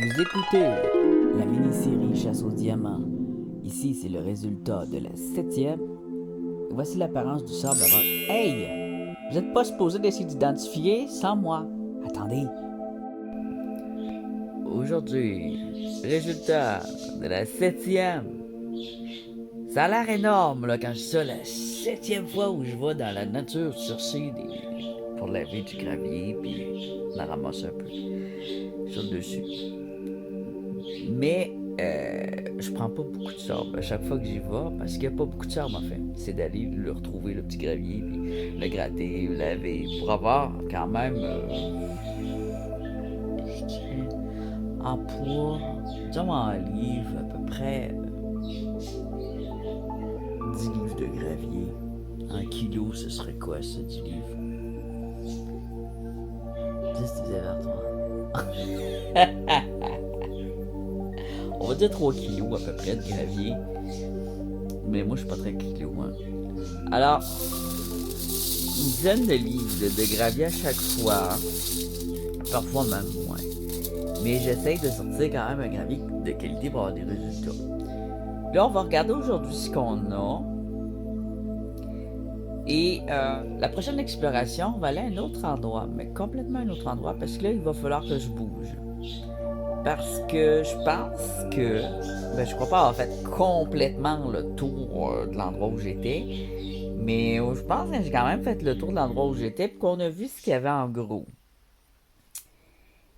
Vous écoutez la mini-série Chasse aux diamants. Ici, c'est le résultat de la septième. Voici l'apparence du sable avant. Hey! Vous n'êtes pas supposé d'essayer d'identifier sans moi. Attendez. Aujourd'hui, résultat de la septième. Ça a l'air énorme là, quand je dis ça, la septième fois où je vais dans la nature chercher pour laver du gravier puis en ramasser un peu. Je saute dessus. Mais je prends pas beaucoup de sable à chaque fois que j'y vais parce qu'il n'y a pas beaucoup de sable en fait. C'est d'aller le retrouver, le petit gravier, puis le gratter, le laver, pour avoir quand même, je dirais, en poids, disons en livres, à peu près 10 livres de gravier. En kilo, ce serait quoi ça, 10 livres? 10 divisé par 3. On va dire 3 kilos à peu près de gravier. Mais moi, je suis pas très kilo. Hein. Alors, une dizaine de livres de gravier à chaque fois. Parfois même moins. Mais j'essaye de sortir quand même un gravier de qualité pour avoir des résultats. Là, on va regarder aujourd'hui ce qu'on a. Et la prochaine exploration, on va aller à un autre endroit. Mais complètement un autre endroit. Parce que là, il va falloir que je bouge. Parce que je pense que je crois pas avoir fait complètement le tour de l'endroit où j'étais. Mais je pense que j'ai quand même fait le tour de l'endroit où j'étais et qu'on a vu ce qu'il y avait en gros.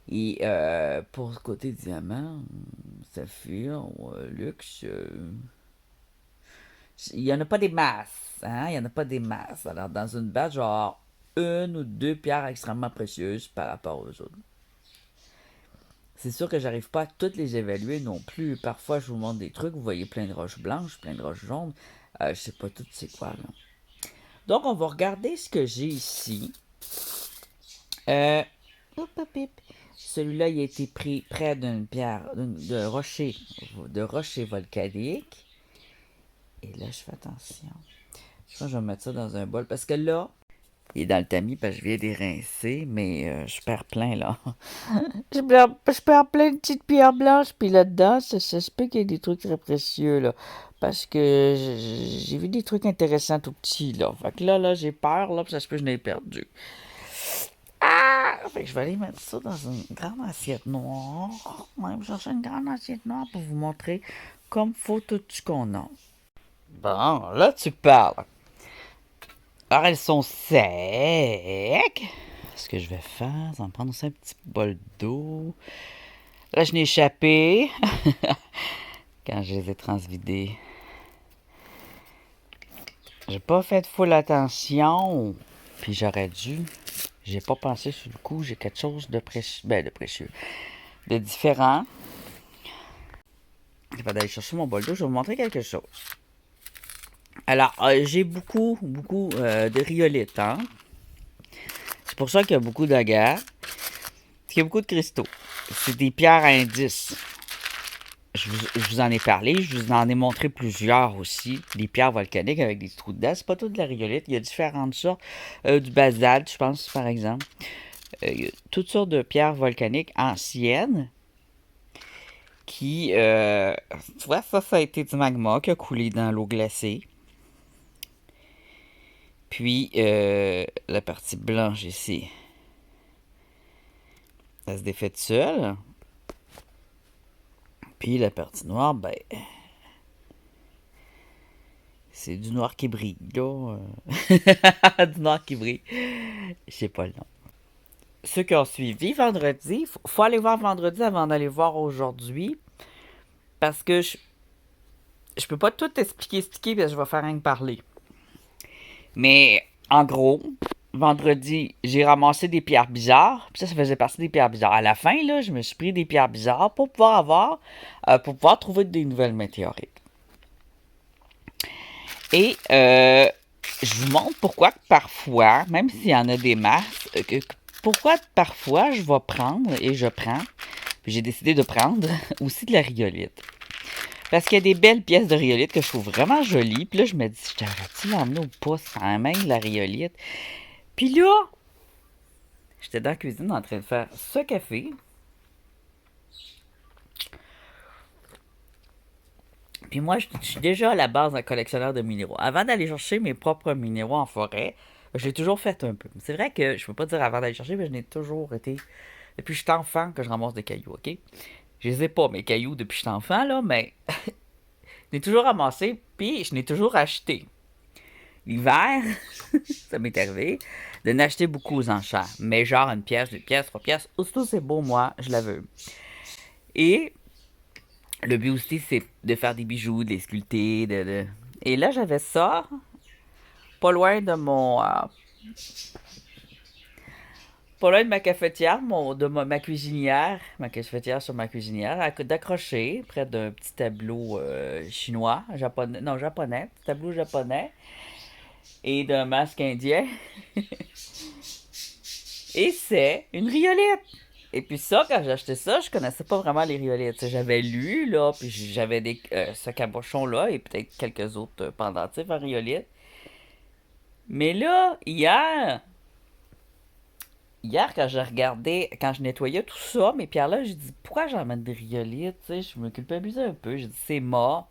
Et pour le côté diamant, saphir, luxe, il n'y en a pas des masses. Hein? Il n'y en a pas des masses. Alors dans une base, je vais avoir une ou deux pierres extrêmement précieuses par rapport aux autres. C'est sûr que j'arrive pas à toutes les évaluer non plus. Parfois, je vous montre des trucs, vous voyez plein de roches blanches, plein de roches jaunes. Je sais pas toutes c'est quoi, là. Donc, on va regarder ce que j'ai ici. Celui-là, il a été pris près d'une pierre, de rocher volcanique. Et là, je fais attention. Je pense que je vais mettre ça dans un bol. Parce que là, il est dans le tamis parce que je viens d'érincer, mais je perds plein, là. je perds plein de petites pierres blanches, puis là-dedans, ça se peut qu'il y ait des trucs très précieux, là. Parce que j'ai vu des trucs intéressants tout petits, là. Fait que là, j'ai peur, là, puis ça se peut que je l'ai perdu. Ah! Fait que je vais aller mettre ça dans une grande assiette noire. Ouais, je vais chercher une grande assiette noire pour vous montrer comme faut tout ce qu'on a. Bon, là, tu parles. Alors, elles sont secs. Ce que je vais faire, c'est en prendre aussi un petit bol d'eau. Là, je n'ai échappé quand je les ai transvidées. J'ai pas fait full attention. Puis j'aurais dû. J'ai pas pensé sur le coup. J'ai quelque chose de précieux. De précieux. De différent. Je vais aller chercher mon bol d'eau. Je vais vous montrer quelque chose. Alors, j'ai beaucoup de rhyolite. Hein? C'est pour ça qu'il y a beaucoup d'agates. Parce qu'il y a beaucoup de cristaux. C'est des pierres à indice. Je vous en ai parlé, je vous en ai montré plusieurs aussi. Des pierres volcaniques avec des trous dedans. C'est pas tout de la rhyolite. Il y a différentes sortes. Du basalte, je pense, par exemple. Il y a toutes sortes de pierres volcaniques anciennes qui... tu vois, ça a été du magma qui a coulé dans l'eau glacée. Puis, la partie blanche ici, ça se défait tout seul. Puis la partie noire, c'est du noir qui brille, là. Du noir qui brille. Je sais pas le nom. Ceux qui ont suivi vendredi, faut aller voir vendredi avant d'aller voir aujourd'hui. Parce que je peux pas tout expliquer parce que je vais faire rien que parler. Mais, en gros, vendredi, j'ai ramassé des pierres bizarres. Puis ça faisait partie des pierres bizarres. À la fin, là, je me suis pris des pierres bizarres pour pouvoir trouver des nouvelles météorites. Et je vous montre pourquoi parfois, même s'il y en a des masses, pourquoi parfois je vais prendre et je prends, puis j'ai décidé de prendre aussi de la rhyolite. Parce qu'il y a des belles pièces de rhyolite que je trouve vraiment jolies. Puis là, je me dis, j'aurais-tu l'emmener ou pas sans même de la rhyolite? Puis là, j'étais dans la cuisine en train de faire ce café. Puis moi, je suis déjà à la base un collectionneur de minéraux. Avant d'aller chercher mes propres minéraux en forêt, je l'ai toujours fait un peu. C'est vrai que je peux pas dire avant d'aller chercher, mais je n'ai toujours été. Depuis que je suis enfant que je ramasse des cailloux, ok? Je les ai pas, mes cailloux, depuis que je suis enfant, là, mais je l'ai toujours ramassé, puis je l'ai toujours acheté. L'hiver, ça m'est arrivé, de n'acheter beaucoup aux enchères. Mais genre une pièce, deux pièces, trois pièces, aussitôt c'est beau, moi, je la veux. Et le but aussi, c'est de faire des bijoux, de les sculpter, Et là, j'avais ça, pas loin de mon... pas loin de ma cafetière, ma cuisinière, ma cafetière sur ma cuisinière, d'accrocher près d'un petit tableau chinois, japonais, non, japonais, petit tableau japonais, et d'un masque indien. Et c'est une riolette. Et puis ça, quand j'ai acheté ça, je connaissais pas vraiment les riolettes. T'sais, j'avais lu, là, puis j'avais ce cabochon-là et peut-être quelques autres pendentifs en riolette. Mais là, hier, quand je regardais, quand je nettoyais tout ça, mes pierres-là, j'ai dit, pourquoi j'en mets des riolettes? Tu sais, je me culpabilisais un peu. J'ai dit, c'est mort.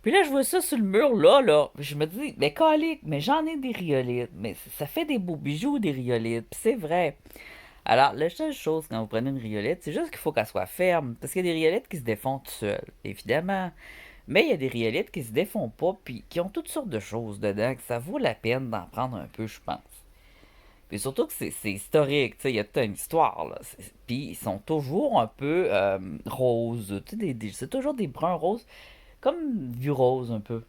Puis là, je vois ça sur le mur, là. Je me dis, mais calique, mais j'en ai des riolettes. Mais ça fait des beaux bijoux, des riolettes. Puis c'est vrai. Alors, la seule chose quand vous prenez une riolette, c'est juste qu'il faut qu'elle soit ferme. Parce qu'il y a des riolettes qui se défont tout seules, évidemment. Mais il y a des riolettes qui se défont pas, puis qui ont toutes sortes de choses dedans, que ça vaut la peine d'en prendre un peu, je pense. Puis surtout que c'est historique, tu sais, il y a toute une histoire, là. Puis ils sont toujours un peu roses, tu sais, c'est toujours des bruns roses, comme du rose un peu.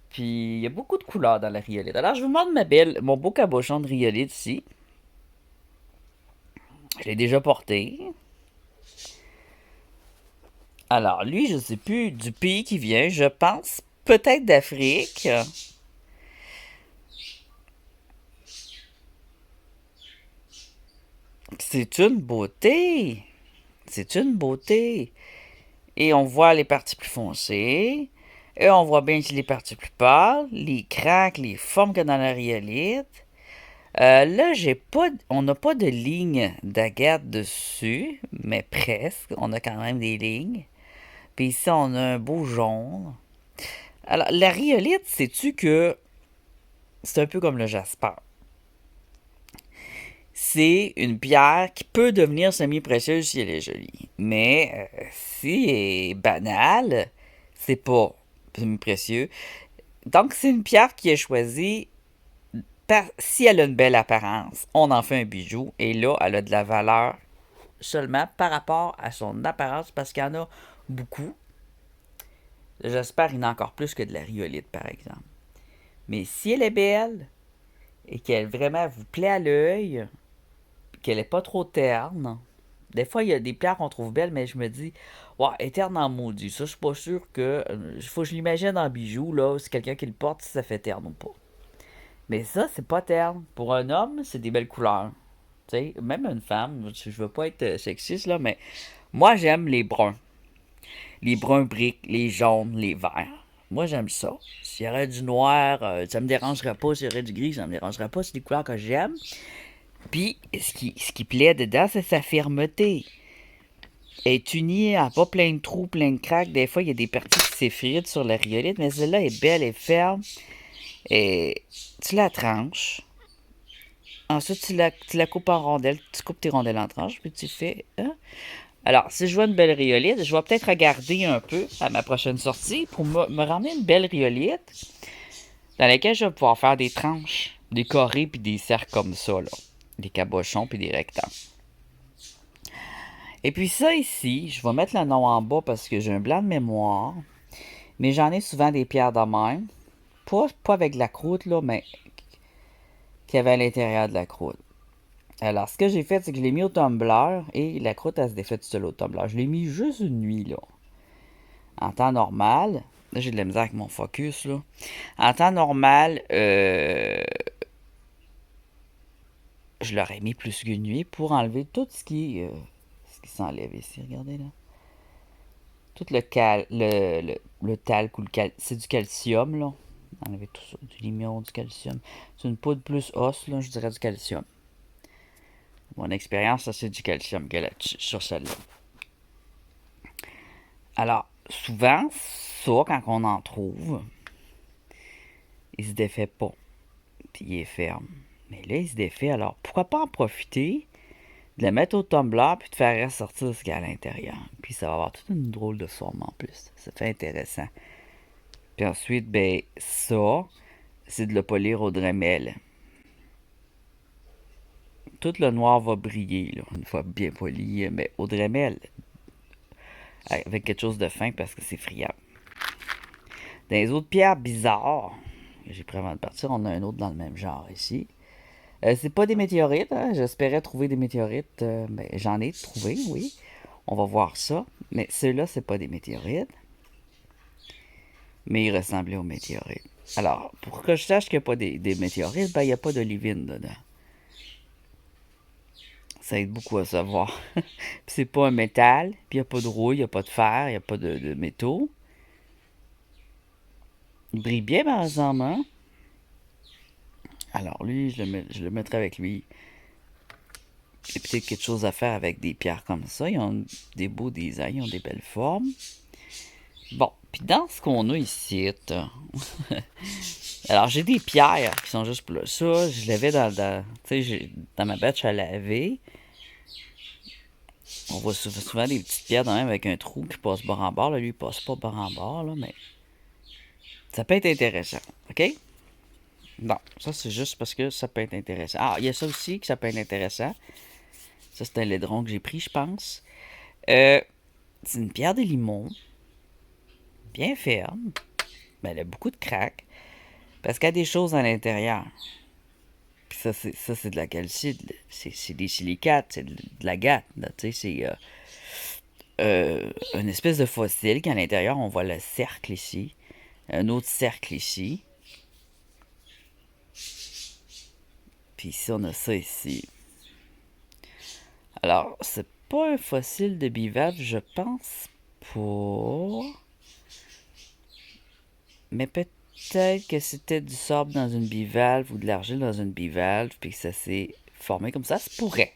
Puis il y a beaucoup de couleurs dans la riolette. Alors je vous montre mon beau cabochon de riolette ici. Je l'ai déjà porté. Alors, lui, je sais plus du pays qui vient. Je pense peut-être d'Afrique. C'est une beauté. C'est une beauté. Et on voit les parties plus foncées. Et on voit bien les parties plus pâles, les craques, les formes qu'il y a dans la rhyolite. Là, on n'a pas de ligne d'agate dessus, mais presque. On a quand même des lignes. Puis ici, on a un beau jaune. Alors, la rhyolite, sais-tu que c'est un peu comme le jasper. C'est une pierre qui peut devenir semi-précieuse si elle est jolie. Mais si elle est banale, c'est pas semi-précieux. Donc, c'est une pierre qui est choisie si elle a une belle apparence. On en fait un bijou et là, elle a de la valeur seulement par rapport à son apparence parce qu'il y en a beaucoup. J'espère qu'il y en a encore plus que de la rhyolite, par exemple. Mais si elle est belle et qu'elle vraiment vous plaît à l'œil, qu'elle est pas trop terne. Des fois, il y a des pierres qu'on trouve belles, mais je me dis, ouais, elle est terne en maudit. Ça, je suis pas sûr que. Faut que je l'imagine en bijou, là, si quelqu'un qui le porte, si ça fait terne ou pas. Mais ça, c'est pas terne. Pour un homme, c'est des belles couleurs. Tu sais, même une femme, je veux pas être sexiste, là, mais moi, j'aime les bruns. Les bruns briques, les jaunes, les verts. Moi, j'aime ça. S'il y aurait du noir, ça me dérangerait pas. S'il y aurait du gris, ça me dérangerait pas. C'est des couleurs que j'aime. Puis, ce qui plaît dedans, c'est sa fermeté. Elle est unie, elle n'a pas plein de trous, plein de craques. Des fois, il y a des parties qui s'effritent sur la rhyolite, mais celle-là est belle, elle est ferme. Et tu la tranches. Ensuite, tu la coupes en rondelles. Tu coupes tes rondelles en tranches, puis tu fais... Hein? Alors, si je vois une belle rhyolite, je vais peut-être regarder un peu à ma prochaine sortie pour me ramener une belle rhyolite dans laquelle je vais pouvoir faire des tranches, des carrés puis des cercles comme ça, là. Des cabochons puis des rectangles. Et puis ça ici, je vais mettre le nom en bas parce que j'ai un blanc de mémoire. Mais j'en ai souvent des pierres de même. Pas avec de la croûte, là, mais qui avait à l'intérieur de la croûte. Alors, ce que j'ai fait, c'est que je l'ai mis au tumbler et la croûte, elle se défait toute seule au tumbler. Je l'ai mis juste une nuit, là. En temps normal, là, j'ai de la misère avec mon focus, là. En temps normal, je l'aurais mis plus qu'une nuit pour enlever tout ce qui s'enlève ici. Regardez, là. Tout le talc ou c'est du calcium, là. Enlever tout ça, du limon, du calcium. C'est une poudre plus os, là, je dirais du calcium. Mon expérience, ça, c'est du calcium qu'elle a sur celle-là. Alors, souvent, ça, quand on en trouve, il se défait pas, puis il est ferme. Mais là, il se défait, alors pourquoi pas en profiter, de le mettre au tumbler, puis de faire ressortir ce qu'il y a à l'intérieur. Puis ça va avoir toute une drôle de forme en plus. Ça fait intéressant. Puis ensuite, ben, ça, c'est de le polir au Dremel. Tout le noir va briller, là, une fois bien poli, mais au Dremel, avec quelque chose de fin parce que c'est friable. Dans les autres pierres bizarres, que j'ai pris avant de partir, on a un autre dans le même genre ici. C'est pas des météorites, hein. J'espérais trouver des météorites. Ben, j'en ai trouvé, oui. On va voir ça. Mais ceux-là, c'est pas des météorites. Mais ils ressemblaient aux météorites. Alors, pour que je sache qu'il n'y a pas des météorites, ben, il n'y a pas d'olivine dedans. Ça aide beaucoup à savoir. Puis c'est pas un métal, puis il n'y a pas de rouille, il n'y a pas de fer, il n'y a pas de métaux. Il brille bien, par exemple, hein? Alors lui, je le mettrai avec lui. Il y a peut-être quelque chose à faire avec des pierres comme ça. Ils ont des beaux designs, ils ont des belles formes. Bon, puis dans ce qu'on a ici, alors j'ai des pierres qui sont juste pour là. Ça, je l'avais dans ma batch à laver. On voit souvent des petites pierres dans même avec un trou qui passe bord en bord. Là, lui, il passe pas bord en bord, là, mais ça peut être intéressant. OK? Bon, ça c'est juste parce que ça peut être intéressant. Ah, il y a ça aussi que ça peut être intéressant. Ça, c'est un laidron que j'ai pris, je pense. C'est une pierre de limon, bien ferme. Mais elle a beaucoup de craques. Parce qu'il y a des choses à l'intérieur. Puis ça, c'est de la calcite. C'est des silicates, c'est de l'agate. Tu sais, c'est une espèce de fossile qu'à l'intérieur, on voit le cercle ici. Un autre cercle ici. Puis ici, on a ça ici. Alors, c'est pas un fossile de bivalve, je pense pas. Mais peut-être que c'était du sable dans une bivalve ou de l'argile dans une bivalve, puis que ça s'est formé comme ça. Ça se pourrait.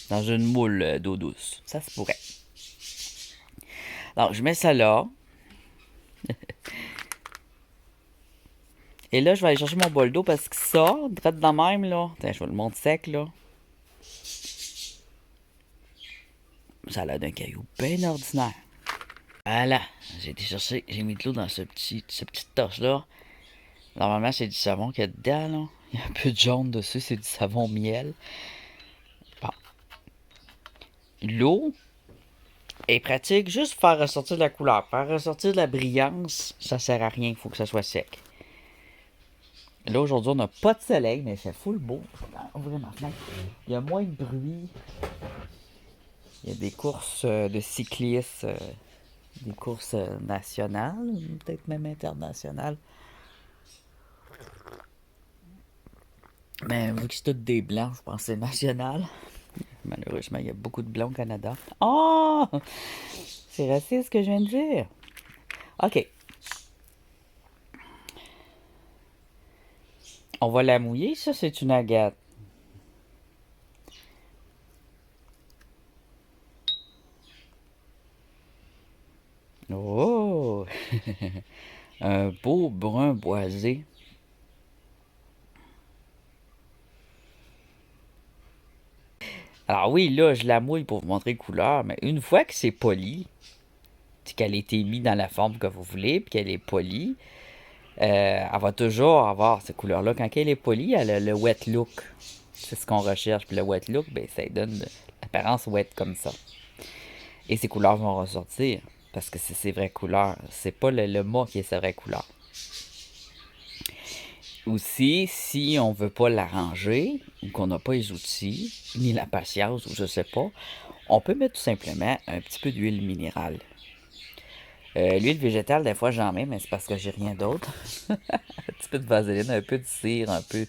Dans une moule d'eau douce. Ça se pourrait. Alors, je mets ça là. Et là, je vais aller chercher mon bol d'eau parce que ça, direct de même, là. Attends, je vais le montrer sec, là. Ça a l'air d'un caillou bien ordinaire. Voilà. J'ai été chercher, j'ai mis de l'eau dans ce petit tasse-là. Normalement, c'est du savon qu'il y a dedans, là. Il y a un peu de jaune dessus, c'est du savon miel. Bon. L'eau est pratique juste pour faire ressortir de la couleur. Faire ressortir de la brillance, ça sert à rien, il faut que ça soit sec. Là, aujourd'hui, on n'a pas de soleil, mais il fait full beau. Ouvrir ma fenêtre. Il y a moins de bruit. Il y a des courses de cyclistes, des courses nationales, peut-être même internationales. Mais vu que c'est toutes des blancs, je pense que c'est national. Malheureusement, il y a beaucoup de blancs au Canada. Oh! C'est raciste ce que je viens de dire. OK. On va la mouiller, ça, c'est une agate. Oh! Un beau brun boisé. Alors oui, là, je la mouille pour vous montrer les couleurs, mais une fois que c'est poli, qu'elle a été mise dans la forme que vous voulez, puis qu'elle est polie, elle va toujours avoir ces couleurs-là. Quand elle est polie, elle a le wet look. C'est ce qu'on recherche. Puis le wet look, ben, ça donne l'apparence wet comme ça. Et ces couleurs vont ressortir parce que c'est ses vraies couleurs. C'est pas le mât qui est sa vraie couleur. Aussi, si on veut pas l'arranger ou qu'on n'a pas les outils, ni la patience, ou je sais pas, on peut mettre tout simplement un petit peu d'huile minérale. L'huile végétale, des fois j'en mets, mais c'est parce que j'ai rien d'autre. Un petit peu de vaseline, un peu de cire, un peu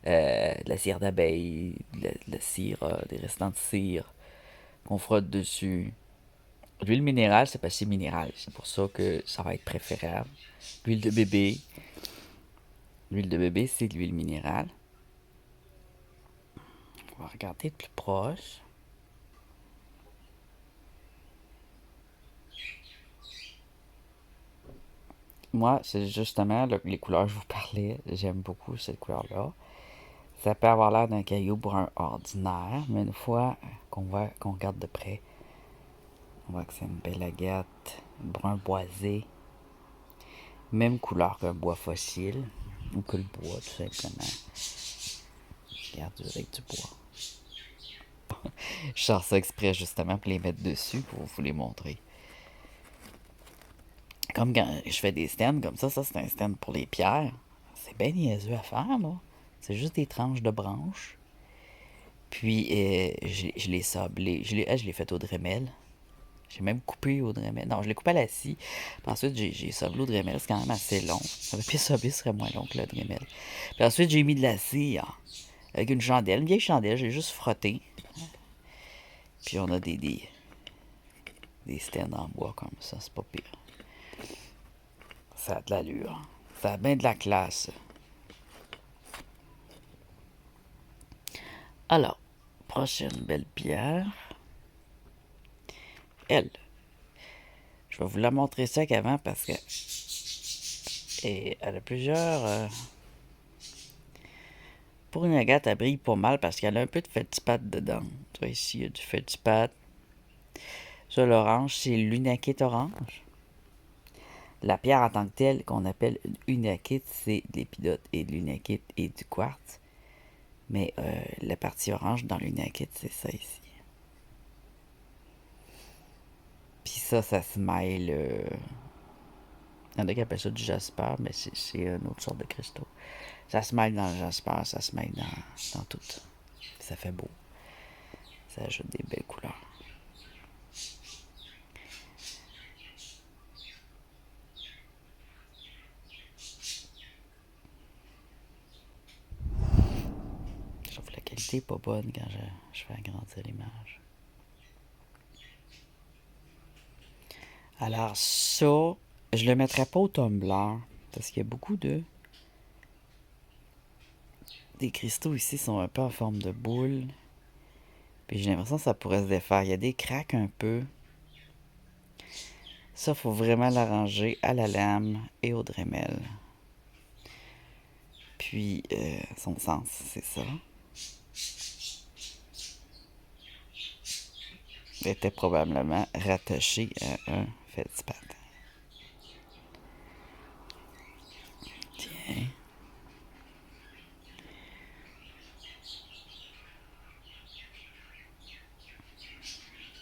de la cire d'abeille, de la cire, des restants de cire qu'on frotte dessus. L'huile minérale, c'est pas si minéral. C'est pour ça que ça va être préférable. L'huile de bébé. L'huile de bébé, c'est de l'huile minérale. On va regarder de plus proche. moi, c'est justement les couleurs que je vous parlais. J'aime beaucoup cette couleur-là. Ça peut avoir l'air d'un caillou brun ordinaire, mais une fois qu'on regarde de près, on voit que c'est une belle agate, brun boisé. Même couleur qu'un bois fossile, ou que le bois, tout simplement. Regarde avec du bois. Je sors ça exprès justement pour les mettre dessus, pour vous les montrer. Comme quand je fais des stands comme ça c'est un stand pour les pierres. C'est bien niaiseux à faire, là. C'est juste des tranches de branches. Puis, je l'ai sablé. Je l'ai fait au Dremel. J'ai même coupé au Dremel. Non, je l'ai coupé à la scie. Puis ensuite, j'ai sablé au Dremel. C'est quand même assez long. Avec pied sablé, ce serait moins long que le Dremel. Puis ensuite, j'ai mis de la scie avec une chandelle. Une vieille chandelle. J'ai juste frotté. Puis on a des stands en bois comme ça. C'est pas pire. Ça a de l'allure. Ça a bien de la classe. Alors, prochaine belle pierre. Elle. Je vais vous la montrer ça qu'avant parce que elle a plusieurs. Pour une agate, elle brille pas mal parce qu'elle a un peu de feldspath dedans. Tu vois ici, il y a du feldspath. Ça, l'orange, c'est l'unakite orange. La pierre en tant que telle, qu'on appelle une unakite, c'est de l'épidote et de l'unakite et du quartz. Mais la partie orange dans l'unakite, c'est ça ici. Puis ça se mêle. Il y en a qui appellent ça du jasper, mais c'est une autre sorte de cristaux. Ça se mêle dans le jasper, ça se mêle dans tout. Ça fait beau. Ça ajoute des belles couleurs. Je trouve que la qualité n'est pas bonne quand je fais agrandir l'image. Alors ça, je le mettrai pas au tumbler parce qu'il y a beaucoup des cristaux ici sont un peu en forme de boule. Puis j'ai l'impression que ça pourrait se défaire. Il y a des cracks un peu. Ça, faut vraiment l'arranger à la lame et au Dremel. Puis, son sens, c'est ça. Il était probablement rattaché à un feldspath. Tiens.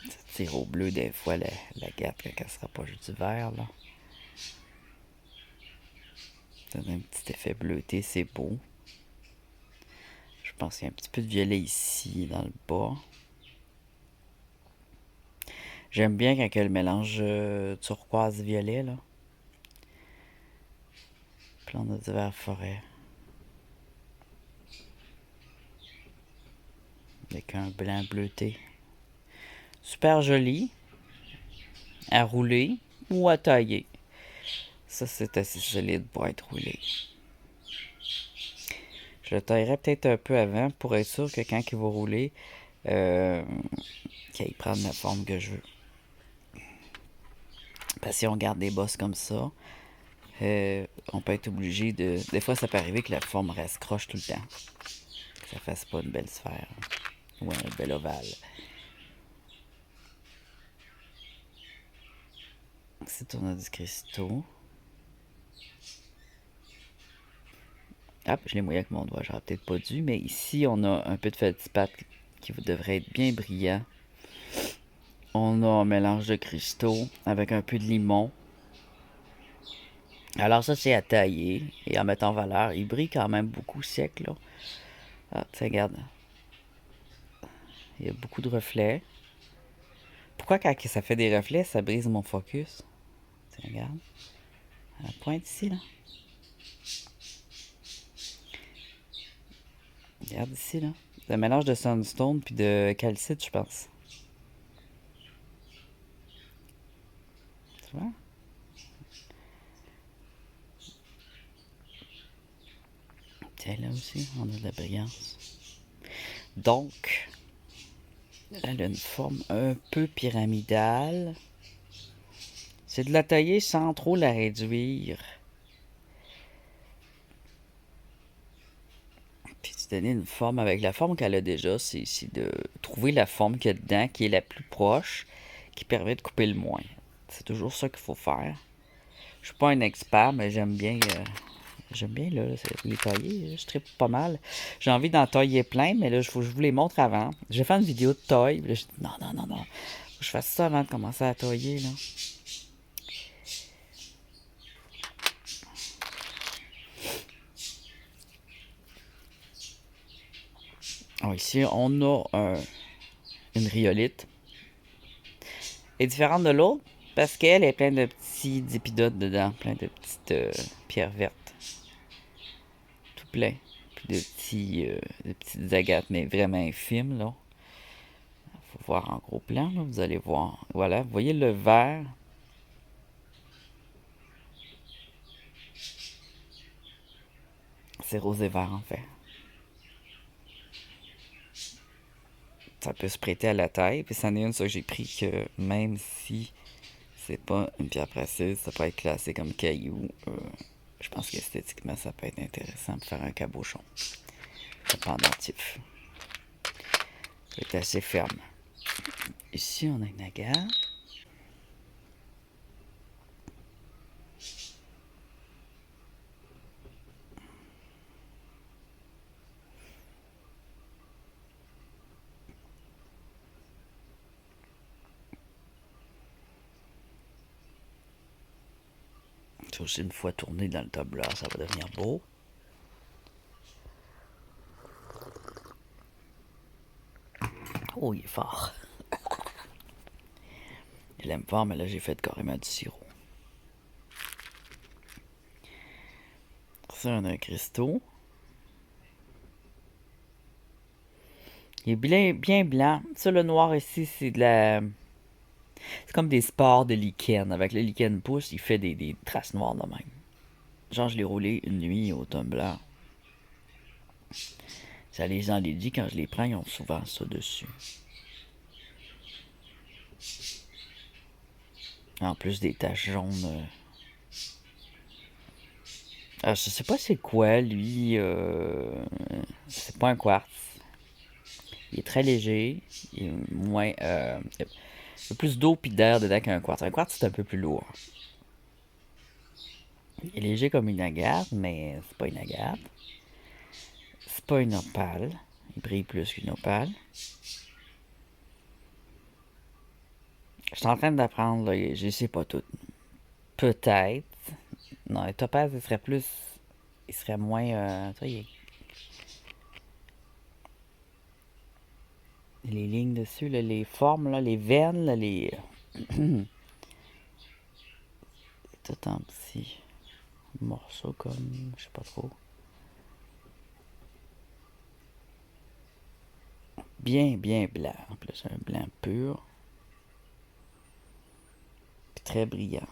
Ça tire au bleu des fois la gâte quand elle sera pas juste du vert, là. Ça donne un petit effet bleuté, c'est beau. Je pense qu'il y a un petit peu de violet ici, dans le bas. J'aime bien quand il y a le mélange turquoise-violet, là. Puis là, on a du vert forêt. Avec un blanc bleuté. Super joli. À rouler ou à tailler. Ça, c'est assez solide pour être roulé. Je le taillerai peut-être un peu avant pour être sûr que quand il va rouler, qu'il prenne la forme que je veux. Parce que si on garde des bosses comme ça, on peut être obligé de... Des fois, ça peut arriver que la forme reste croche tout le temps. Que ça fasse pas une belle sphère. Ou un bel ovale. Ici, on a du cristaux. Hop, je l'ai mouillé avec mon doigt, j'aurais peut-être pas dû, mais ici, on a un peu de feldspath qui devrait être bien brillant. On a un mélange de cristaux avec un peu de limon. Alors ça, c'est à tailler et à mettre en valeur. Il brille quand même beaucoup sec, là. Ah, tu regarde. Il y a beaucoup de reflets. Pourquoi quand ça fait des reflets, ça brise mon focus? Tiens, regarde. À la pointe ici, là. Regarde ici, là. C'est un mélange de sandstone puis de calcite, je pense. Tu vois? Tiens, là aussi, on a de la brillance. Donc, elle a une forme un peu pyramidale. C'est de la tailler sans trop la réduire. donner une forme avec la forme qu'elle a déjà, c'est de trouver la forme qu'il y a dedans qui est la plus proche, qui permet de couper le moins. C'est toujours ça qu'il faut faire. Je suis pas un expert, mais j'aime bien là, les tailler. Je tripe pas mal. J'ai envie d'en tailler plein, mais là, je vous les montre avant. Je vais faire une vidéo de taille. Là, je dis non, non, non, non. Faut que je fasse ça avant de commencer à tailler, là. Oh, ici, on a une rhyolite. Elle est différente de l'autre parce qu'elle est pleine de petits épidotes dedans, plein de petites pierres vertes. Tout plein. Puis de petites agates, mais vraiment infimes, là. Faut voir en gros plan, là, vous allez voir. Voilà, vous voyez le vert. C'est rose et vert, en fait. Ça peut se prêter à la taille. Puis c'en est une, ça que j'ai pris que même si c'est pas une pierre précieuse, ça peut être classé comme caillou. Je pense qu'esthétiquement, ça peut être intéressant pour faire un cabochon. Un pendentif. C'est assez ferme. Ici, on a une agate. Ça aussi, une fois tourné dans le tableur, ça va devenir beau. Oh, il est fort. Je l'aime fort, mais là, j'ai fait carrément du sirop. Ça, on a un cristaux. Il est bien blanc. Ça, le noir ici, c'est de la... C'est comme des spores de lichen. Avec le lichen pousse, il fait des traces noires de même. Genre, je l'ai roulé une nuit au tumbler. Ça, les gens les dit, quand je les prends, ils ont souvent ça dessus. En plus des taches jaunes. Je sais pas c'est quoi, lui. C'est pas un quartz. Il est très léger. Il est moins... il y a plus d'eau pis d'air dedans qu'un quartz. Un quartz, c'est un peu plus lourd. Il est léger comme une agate, mais c'est pas une agate. C'est pas une opale. Il brille plus qu'une opale. Je suis en train d'apprendre, là. Je sais pas tout. Peut-être. Non, les topaz, il serait plus... Il serait moins... les lignes dessus, là, les formes, là, les veines, là, les... tout en petits morceaux comme... Je sais pas trop. Bien, bien blanc. En plus, un blanc pur. Puis très brillant.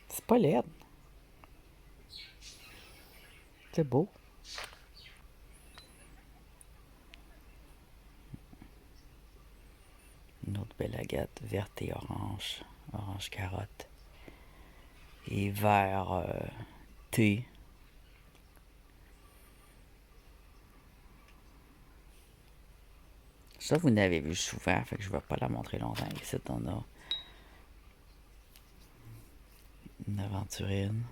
C'est pas laid. C'est beau. Une autre belle agate verte et orange. Orange carotte. Et vert thé. Ça, vous n'avez vu souvent, fait que je ne vais pas la montrer longtemps. Ici, on a une aventurine.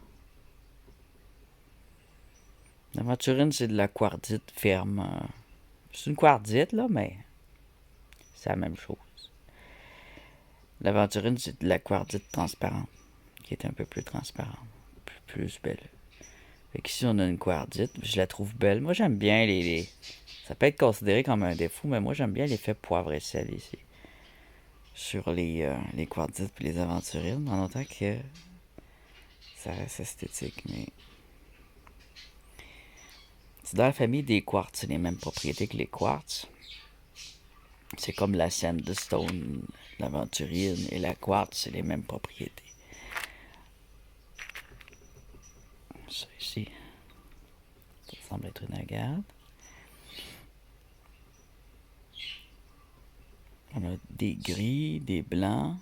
L'aventurine, c'est de la quartzite ferme. C'est une quartzite, là, mais c'est la même chose. L'aventurine, c'est de la quartzite transparente, qui est un peu plus transparente, plus belle. Fait qu'ici, on a une quartzite. Je la trouve belle. Moi, j'aime bien les... Ça peut être considéré comme un défaut, mais moi, j'aime bien l'effet poivre et sel ici. Sur les quartzites et les aventurines, en autant que ça reste esthétique, mais... C'est dans la famille des quartz, c'est les mêmes propriétés que les quartz. C'est comme la sandstone, l'aventurine et la quartz, c'est les mêmes propriétés. Ça ici, ça semble être une agate. On a des gris, des blancs.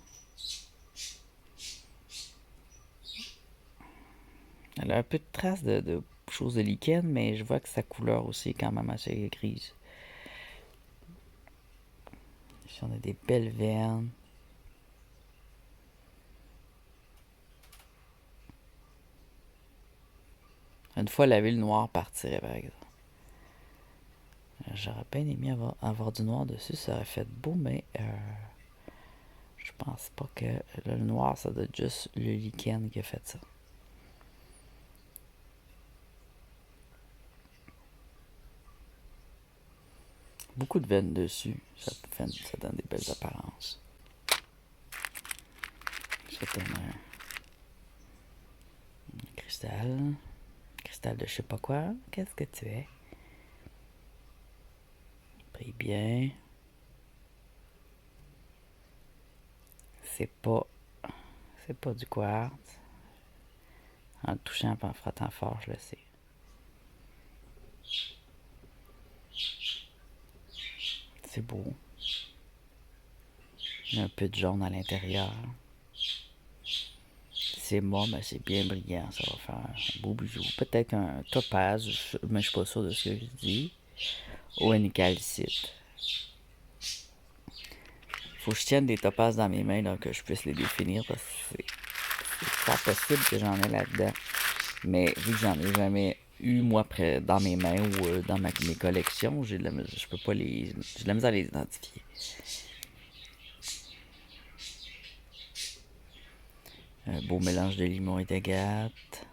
Elle a un peu de traces de chose de lichen, mais je vois que sa couleur aussi est quand même assez grise. Ici, on a des belles veines. Une fois lavé, le noir partirait, par exemple. J'aurais bien aimé avoir du noir dessus, ça aurait fait beau, mais je pense pas que le noir, ça doit être juste le lichen qui a fait ça. Beaucoup de veines dessus, ça donne des belles apparences. Ça donne un cristal de je sais pas quoi. Qu'est-ce que tu es? Prie bien. C'est pas du quartz. En le touchant et en frottant fort, je le sais. C'est beau. Il y a un peu de jaune à l'intérieur. C'est mort, mais c'est bien brillant. Ça va faire un beau bijou. Peut-être un topaz, mais je suis pas sûr de ce que je dis. Ou un calcite. Faut que je tienne des topazes dans mes mains, là, que je puisse les définir, parce que c'est pas possible que j'en ai là-dedans. Mais vu que j'en ai jamais eu, moi, dans mes mains ou dans mes collections, je peux pas j'ai de la misère à les identifier. Un beau mélange de limon et d'agate.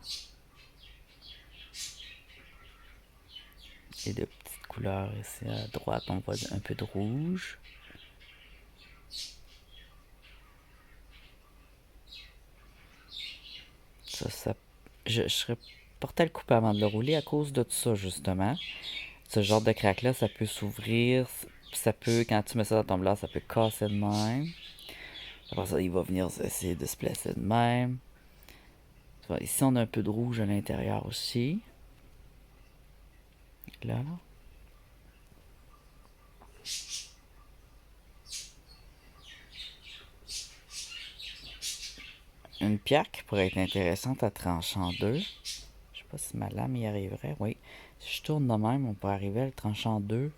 Et de petites couleurs ici à droite, on voit un peu de rouge. Je serais porté le coupe avant de le rouler à cause de tout ça, justement. Ce genre de craque-là, ça peut s'ouvrir. Ça peut, quand tu mets ça dans ton blanc, ça peut casser de même. Après ça, il va venir essayer de se placer de même. Ici, on a un peu de rouge à l'intérieur aussi. Là. Une pierre qui pourrait être intéressante à trancher en deux. Je sais pas si ma lame y arriverait. Oui. Si je tourne de même, on peut arriver à le trancher en deux.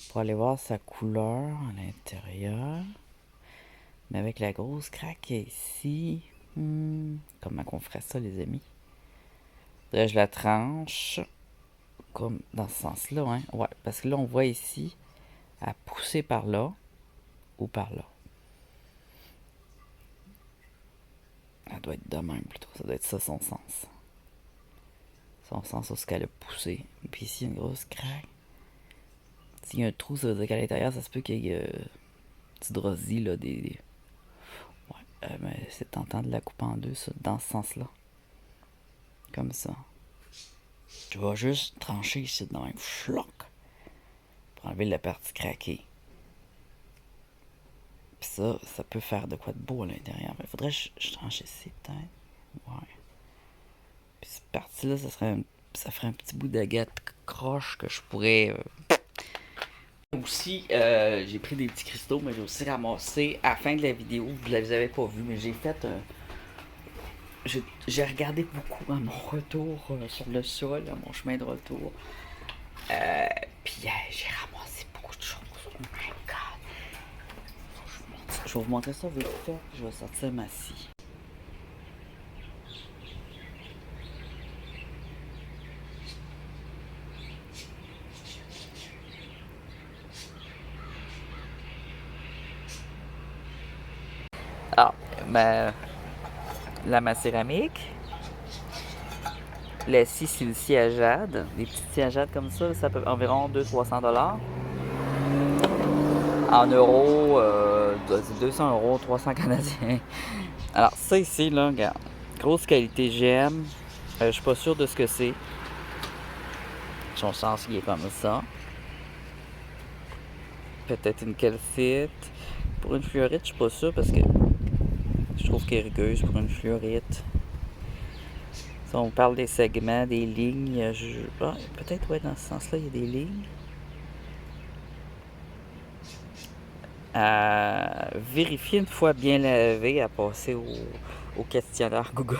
Pour aller voir sa couleur à l'intérieur. Mais avec la grosse craque ici. Comment qu'on ferait ça, les amis? Là, je la tranche. Comme dans ce sens-là, hein? Ouais, parce que là, on voit ici, à pousser par là ou par là. Elle doit être de même plutôt. Ça doit être ça son sens. Son sens sur ce qu'elle a poussé. Et puis ici, il y a une grosse craque. S'il y a un trou, ça veut dire qu'à l'intérieur, ça se peut qu'il y ait une petite rosie, là, Ouais, mais c'est tentant de la couper en deux, ça, dans ce sens-là. Comme ça. Je vais juste trancher ici dans un floc. Pour enlever la partie craquée. Puis ça peut faire de quoi de beau à l'intérieur. Il faudrait que je tranche ici, peut-être. Ouais. Puis cette partie-là, ça ferait un petit bout d'agate croche que je pourrais... Aussi, j'ai pris des petits cristaux, mais j'ai aussi ramassé, à la fin de la vidéo, vous ne les avez pas vus, mais j'ai fait... j'ai regardé beaucoup à mon retour sur le sol, à mon chemin de retour. Puis j'ai ramassé beaucoup de choses. Oh my god! Je vais vous montrer ça vite fait. Je vais sortir ma scie. Alors, la macéramique. La scie, c'est le scie à jade. Des petites scies à jade comme ça peut environ 200-300$. En euros, 200€, 300 canadiens. Alors, ça ici, là, regarde. Grosse qualité, j'aime. Je suis pas sûr de ce que c'est. Son sens, il est comme ça. Peut-être une calcite. Pour une fluorite, je suis pas sûr parce que je trouve qu'elle est rugueuse pour une fluorite. Si on parle des segments, des lignes, peut-être, ouais, dans ce sens-là, il y a des lignes. À vérifier une fois bien lavé, à passer au questionnaire Google.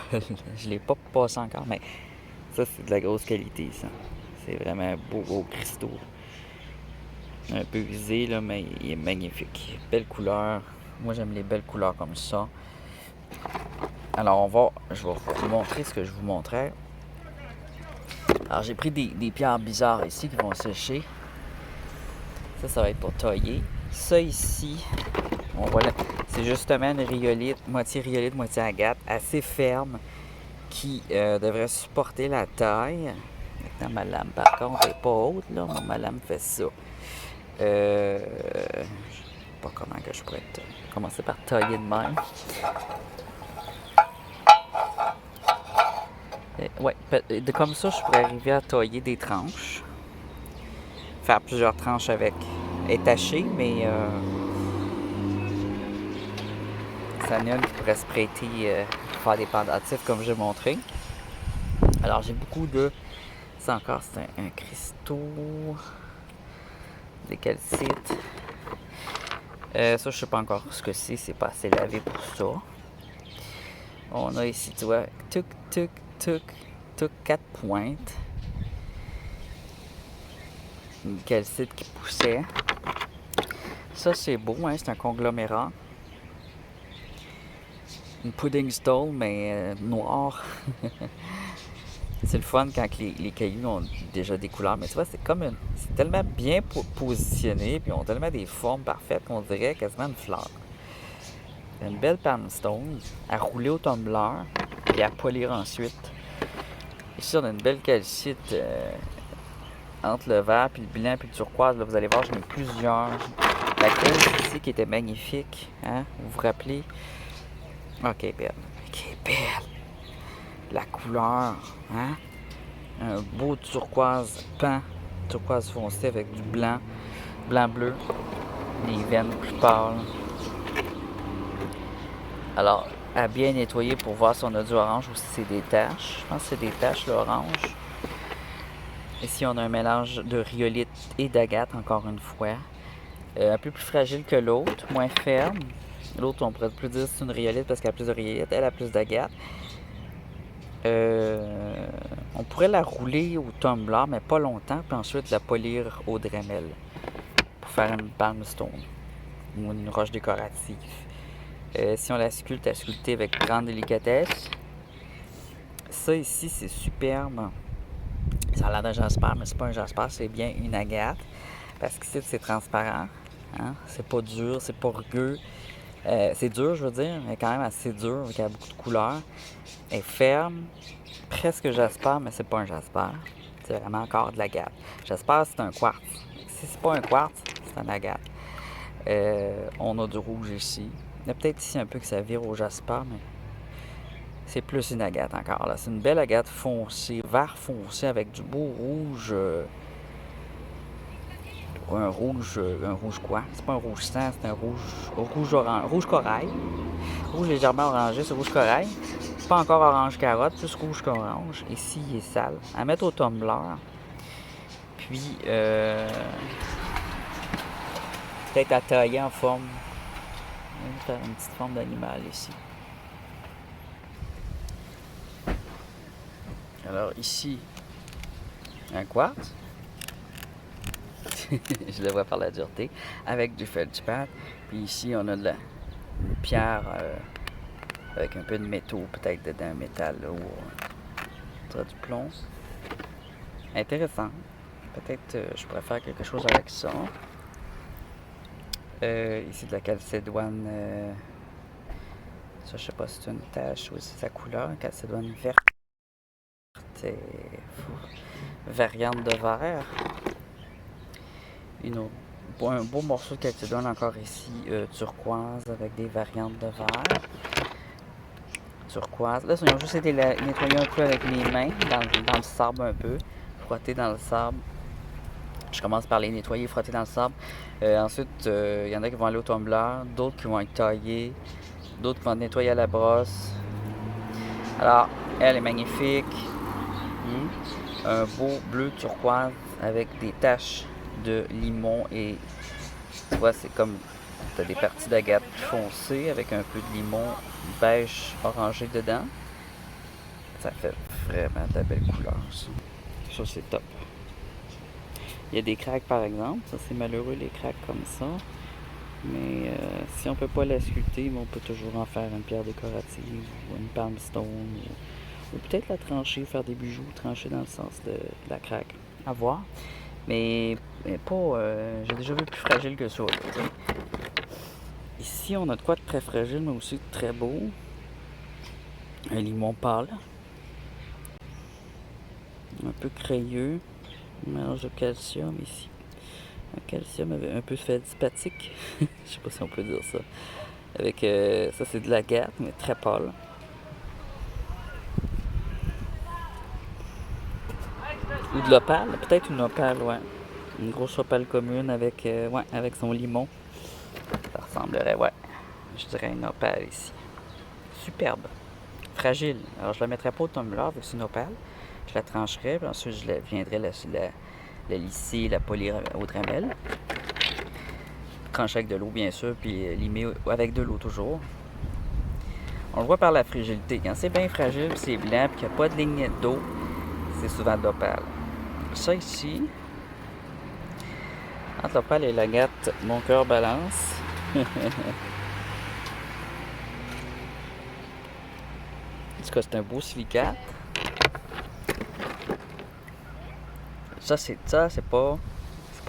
Je ne l'ai pas passé encore, mais Ça, c'est de la grosse qualité, ça. C'est vraiment un beau gros cristaux. Un peu usé, là, mais il est magnifique. Belle couleur. Moi, j'aime les belles couleurs comme ça. Alors, je vais vous montrer ce que je vous montrais. Alors, j'ai pris des pierres bizarres ici qui vont sécher. Ça va être pour tailler. Ça ici, c'est justement une rhyolite, moitié agate, assez ferme, qui devrait supporter la taille. Maintenant, ma lame, par contre, n'est pas haute, là. Ma lame fait ça. Je ne sais pas comment que je pourrais commencer par tailler de même. Ouais, comme ça, je pourrais arriver à tailler des tranches. Faire plusieurs tranches avec étaché, mais ça n'y a qui pourrait se prêter pour faire des pendentifs comme j'ai montré. Alors, j'ai beaucoup de... Ça encore, c'est un cristaux... Des calcites. Ça, je sais pas encore ce que c'est pas assez lavé pour ça. On a ici, tu vois, tuc, 4 pointes. Une calcite qui poussait. Ça, c'est beau, hein, c'est un conglomérat. Une pudding stone, mais noir. C'est le fun quand les cailloux ont déjà des couleurs. Mais tu vois, c'est tellement bien positionné, puis ils ont tellement des formes parfaites qu'on dirait quasiment une fleur. Une belle palmstone à rouler au tumbler et à polir ensuite. Ici, on a une belle calcite entre le vert, puis le blanc, puis le turquoise. Là, vous allez voir, j'en ai plusieurs. La grosse ici qui était magnifique. Hein? Vous vous rappelez? Ok, belle. Ok, belle. La couleur. Hein? Un beau turquoise peint. Turquoise foncé avec du blanc. Blanc-bleu. Les veines plus pâles. Alors, à bien nettoyer pour voir si on a du orange ou si c'est des taches. Je pense que c'est des taches, l'orange. Ici, on a un mélange de rhyolite et d'agate, encore une fois. Un peu plus fragile que l'autre, moins ferme. L'autre, on pourrait plus dire que c'est une rhyolite parce qu'elle a plus de rhyolite, elle a plus d'agate. On pourrait la rouler au tumbler, mais pas longtemps, puis ensuite la polir au Dremel pour faire une palmstone ou une roche décorative. Si on la sculpte, à sculpter avec grande délicatesse. Ça ici, c'est superbe. Ça a l'air d'un jasper, mais c'est pas un jasper, c'est bien une agate. Parce qu'ici, c'est transparent. Hein? C'est pas dur, c'est pas rugueux. C'est dur, je veux dire, mais quand même assez dur, avec beaucoup de couleurs. Elle est ferme, presque jasper, mais c'est pas un jasper. C'est vraiment encore de l'agate. Jasper, c'est un quartz. Si c'est pas un quartz, c'est un agate. On a du rouge ici. Il y a peut-être ici un peu que ça vire au jasper, mais c'est plus une agate encore. Là. C'est une belle agate foncée, vert foncé avec du beau rouge. Un rouge quoi? C'est pas un rouge sang, c'est un rouge corail. Rouge légèrement orangé, c'est rouge corail. Pas encore orange carotte, plus rouge qu'orange. Ici, il est sale. À mettre au tumbler. Puis, peut-être à tailler en forme. Une petite forme d'animal ici. Alors ici, un quartz. Je le vois par la dureté. Avec du feldspar. Puis ici, on a une pierre avec un peu de métaux, peut-être dedans, métal là, ou du plomb. Intéressant. Peut-être je pourrais faire quelque chose avec ça. Ici de la calcédoine. Ça, je sais pas si c'est une tache ou si c'est sa couleur. Calcédoine verte et variante de vert. Un beau morceau de calcédoine encore ici, turquoise avec des variantes de vert. Turquoise. Là, ils ont juste été nettoyer un peu avec les mains, dans le sable un peu. Frotter dans le sable. Je commence par les nettoyer, frotter dans le sable. Ensuite, il y en a qui vont aller au tumbler, d'autres qui vont être taillés, d'autres qui vont être nettoyer à la brosse. Alors, elle est magnifique. Un beau bleu turquoise avec des taches de limon et tu vois, c'est comme tu as des parties d'agate foncées avec un peu de limon beige orangé dedans. Ça fait vraiment de la belle couleur, ça. Ça, c'est top. Il y a des craques, par exemple. Ça, c'est malheureux, les craques comme ça. Mais si on peut pas la sculpter, on peut toujours en faire une pierre décorative ou une palm stone. Ou peut-être la trancher, faire des bijoux tranchés dans le sens de la craque. À voir. Mais pas... j'ai déjà vu plus fragile que ça. Là, ici, on a de quoi de très fragile, mais aussi de très beau. Un limon pâle. Un peu crayeux. Un mélange de calcium ici. Un calcium avec un peu feldspathique. Je sais pas si on peut dire ça. Avec ça, c'est de l'agate, mais très pâle. Ou de l'opale, peut-être une opale, ouais. Une grosse opale commune avec, ouais, avec son limon. Ça ressemblerait, ouais. Je dirais une opale ici. Superbe. Fragile. Alors, je la mettrais pas au tumbler avec une opale. Je la trancherais, puis ensuite, je viendrais la lisser, la polir au Dremel. Trancher avec de l'eau, bien sûr, puis limer avec de l'eau toujours. On le voit par la fragilité. Quand c'est bien fragile, puis c'est blanc, puis qu'il n'y a pas de ligne d'eau, c'est souvent de l'opale. Ça ici, entre l'opale et l'agate, mon cœur balance. En tout cas, c'est un beau silicate. Ça, c'est pas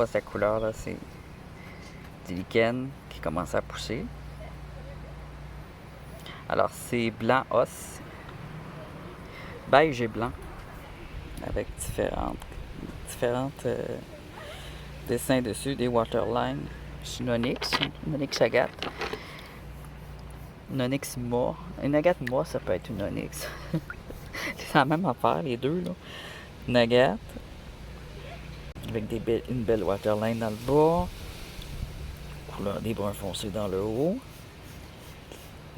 sa couleur, là. C'est du lichen qui commence à pousser. Alors, c'est blanc os, beige et blanc, avec différentes dessins dessus, des waterlines. C'est une onyx agate. Une onyx mât. Une agate mât, ça peut être une onyx. C'est la même affaire, les deux, là. Une agate, avec une belle waterline dans le bas. Couleur des bruns foncés dans le haut.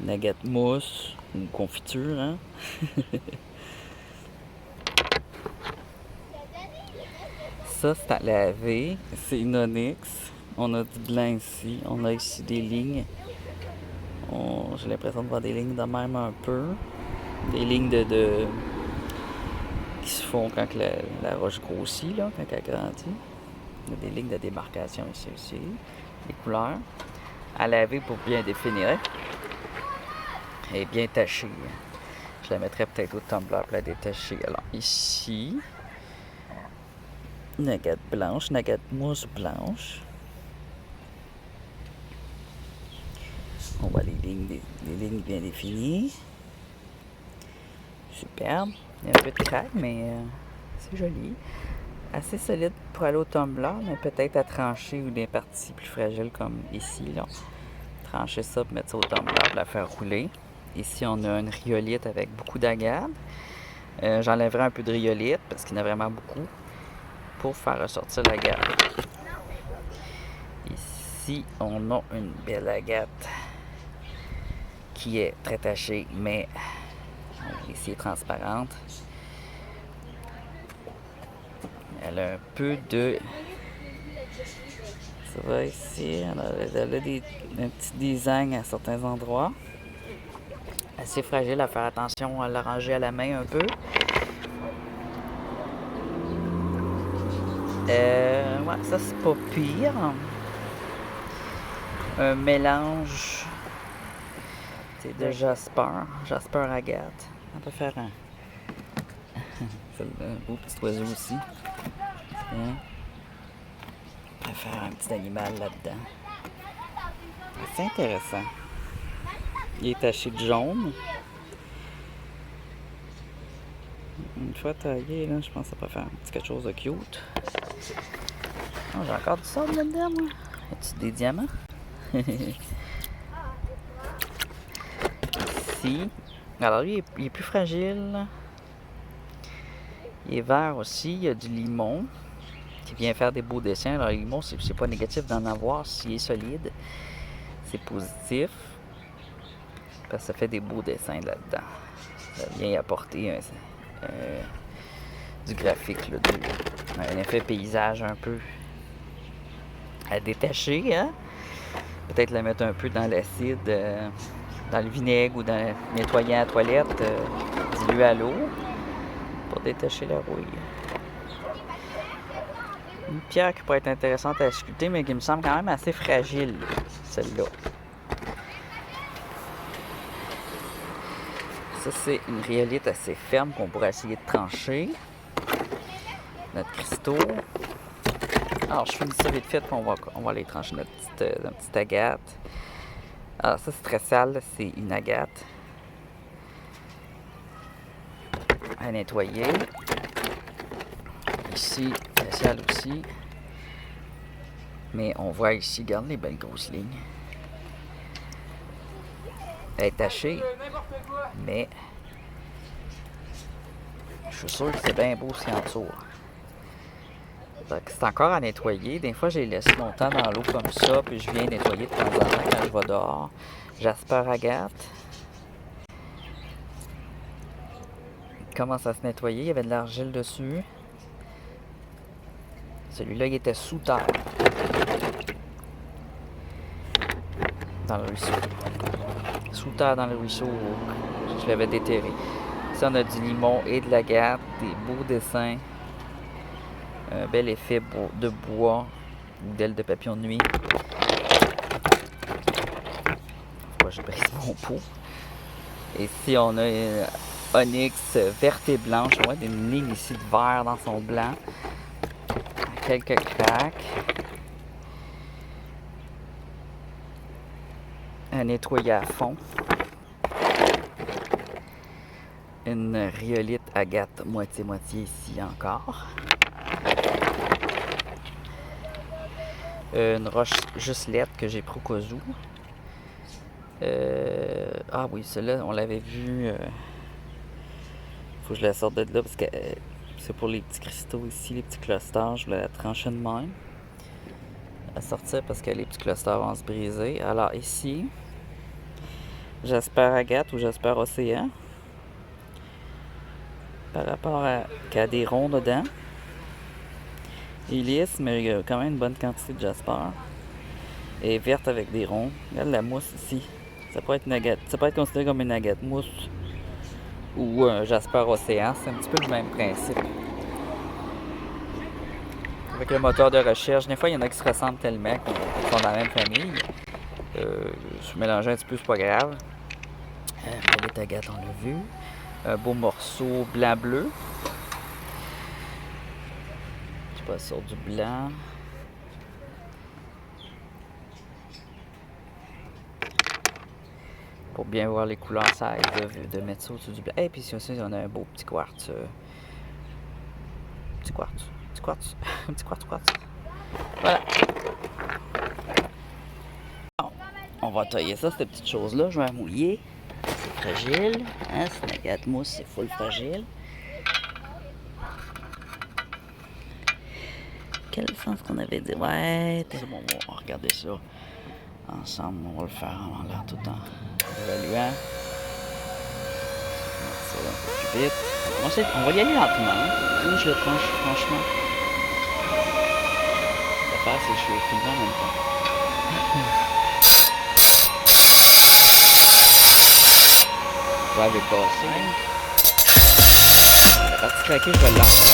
Une agate mousse, une confiture, hein. Ça, c'est à laver. C'est une onyx. On a du blanc ici. On a ici des lignes. J'ai l'impression de voir des lignes de même un peu. Des lignes qui se font quand la roche grossit, là, quand elle grandit. Il y a des lignes de démarcation ici aussi. Les couleurs. À laver pour bien définir. Et bien tachée. Je la mettrais peut-être au tumbler pour la détacher. Alors ici, une agate blanche, une agate mousse blanche. On voit les lignes bien définies. Superbe. Il y a un peu de craque, mais c'est joli. Assez solide pour aller au tumbler, mais peut-être à trancher ou des parties plus fragiles comme ici. Là. Trancher ça pour mettre ça au tumbler pour la faire rouler. Ici, on a une rhyolite avec beaucoup d'agate. J'enlèverai un peu de rhyolite parce qu'il y en a vraiment beaucoup pour faire ressortir l'agate. Ici, on a une belle agate qui est très tachée, mais ici est transparente. Elle a un peu de... Ça va ici, elle a un petit design à certains endroits. Assez fragile, à faire attention à la ranger à la main un peu. Ouais, ça c'est pas pire. Un mélange de Jasper agate. On peut faire un beau petit oiseau aussi. Hein? On peut faire un petit animal là-dedans. C'est intéressant. Il est taché de jaune. Une fois taillé, là, je pense que ça peut faire un petit quelque chose de cute. Oh, j'ai encore du sable là-dedans, moi. Y a-tu des diamants? Ici. Alors, lui, il est plus fragile. Il est vert aussi. Il y a du limon qui vient faire des beaux dessins. Alors, le limon, c'est pas négatif d'en avoir s'il est solide. C'est positif. Parce que ça fait des beaux dessins là-dedans. Ça vient apporter du graphique, là, un effet paysage un peu à détacher. Hein? Peut-être la mettre un peu dans l'acide, dans le vinaigre ou dans nettoyant la toilette, dilué à l'eau. pour détacher la rouille. Une pierre qui pourrait être intéressante à sculpter, mais qui me semble quand même assez fragile, celle-là. Ça, c'est une rhyolite assez ferme qu'on pourrait essayer de trancher. Notre cristaux. Alors, je finis ça vite fait, puis on va aller trancher notre petite agate. Alors, ça, c'est très sale, c'est une agate. À nettoyer. Ici, c'est sale aussi. Mais on voit ici, regarde les belles grosses lignes. Elle est tachée, mais je suis sûr que c'est bien beau ce qu'il entoure. C'est encore à nettoyer. Des fois, je les laisse longtemps dans l'eau comme ça, puis je viens nettoyer de temps en temps quand je vais dehors. Jasper agate. Il commence à se nettoyer. Il y avait de l'argile dessus. Celui-là, il était sous terre. Dans le ruisseau. Sous terre dans le ruisseau. Je l'avais déterré. Ici, on a du limon et de l'agate. Des beaux dessins. Un bel effet de bois ou d'ailes de papillon de nuit. Pourquoi je brise mon pot? Et ici, on a une onyx verte et blanche. On voit une ligne ici de vert dans son blanc. Quelques craques. À nettoyer à fond. Une rhyolite agate moitié-moitié ici encore. Une roche juste lettre que j'ai pris au cas où. Ah oui, celle-là, on l'avait vu. Faut que je la sorte de là parce que c'est pour les petits cristaux ici, les petits clusters. Je voulais la trancher de même. La sortir parce que les petits clusters vont se briser. Alors ici, Jasper agate ou Jasper océan. Par rapport à qu'il y a des ronds dedans. Il est lisse, mais il y a quand même une bonne quantité de Jasper. Et verte avec des ronds. Regarde la mousse ici. Ça pourrait être une agate. Ça peut être considéré comme une agate mousse ou un Jasper océan. C'est un petit peu le même principe. Avec le moteur de recherche, des fois il y en a qui se ressemblent tellement qu'on sont dans la même famille. Je mélangeais un petit peu, c'est pas grave. Les agate, on l'a vu. Un beau morceau blanc-bleu. Je passe sur du blanc. Pour bien voir les couleurs, ça aide de mettre ça au-dessus du blanc. Et puis ici aussi, on a un beau petit quartz. Petit quartz. Petit quartz. Un petit quartz. Voilà. Bon, on va tailler ça, cette petite chose-là. Je vais la mouiller. C'est fragile. Hein? C'est une agate mousse, c'est full fragile. Quel sens qu'on avait dit? Ouais, c'est bon, on va regarder ça ensemble. On va le faire en l'air tout le temps. Évaluant. Ça va un peu plus vite. On va y aller lentement. Où je le tranche, franchement. L'affaire, c'est que je suis filmé en même temps. Je vais aller passer. La partie craquée, je vais l'enlever.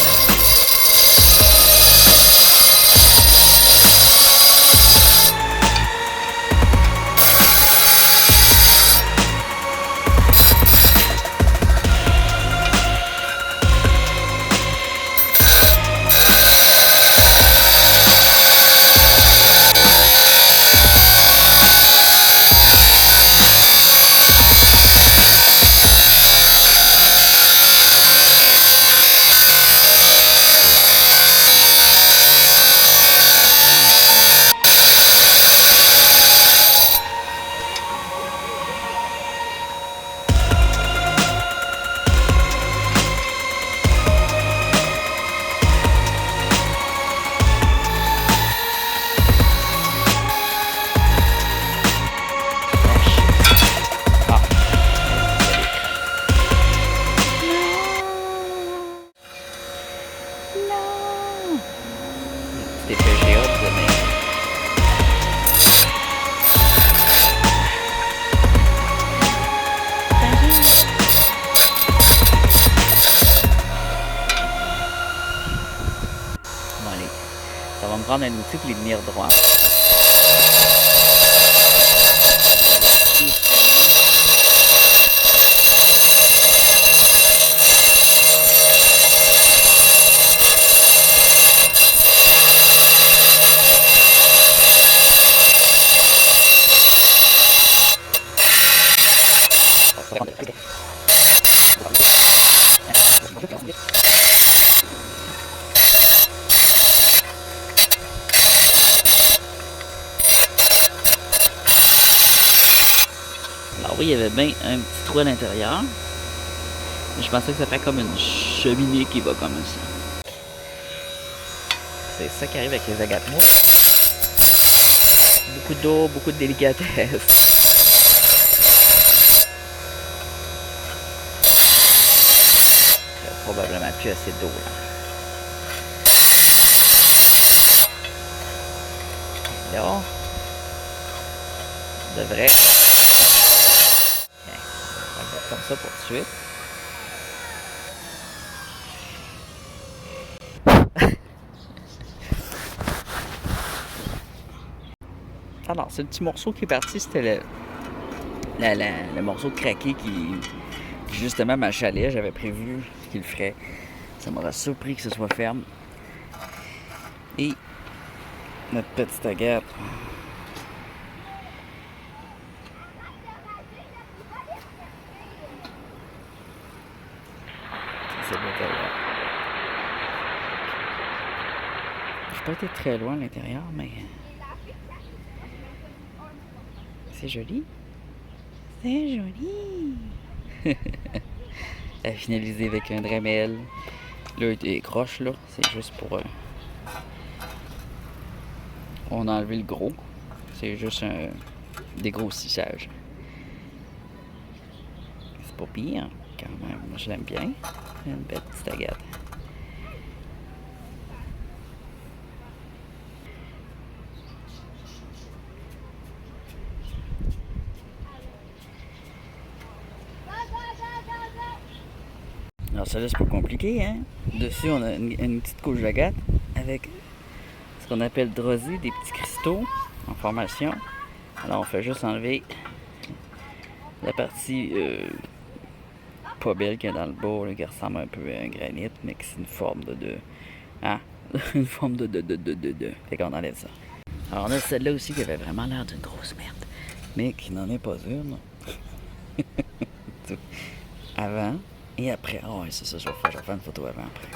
prendre un outil pour les tenir droits. Alors oui, il y avait bien un petit trou à l'intérieur. Je pensais que ça ferait comme une cheminée qui va comme ça. C'est ça qui arrive avec les agates moules. Beaucoup d'eau, beaucoup de délicatesse. Probablement plus assez d'eau là. Là, on devrait. Bien, on va mettre comme ça pour tout de suite. Alors, ce petit morceau qui est parti, c'était le morceau craqué qui, justement, m'achalait. J'avais prévu qu'il le ferait. Ça m'aurait surpris que ce soit ferme. Et notre petite agate. C'est l'intérieur. Je n'ai pas été très loin à l'intérieur, mais c'est joli. C'est joli. À finaliser avec un Dremel. Là, il est croche, là. C'est juste pour... on a enlevé le gros. C'est juste un dégrossissage. C'est pas pire, quand même. Moi, je l'aime bien. Une belle petite agate. Alors, ça là, c'est pas compliqué, hein? Dessus, on a une petite couche d'agate avec ce qu'on appelle drosy, des petits cristaux en formation. Alors, on fait juste enlever la partie pas belle qu'il y a dans le bas, là, qui ressemble un peu à un granit, mais qui c'est une forme de. Hein? Une forme de. Fait qu'on enlève ça. Alors, on a celle-là aussi qui avait vraiment l'air d'une grosse merde, mais qui n'en est pas une. Avant et après. Ah ouais, c'est ça, je vais faire une photo avant après.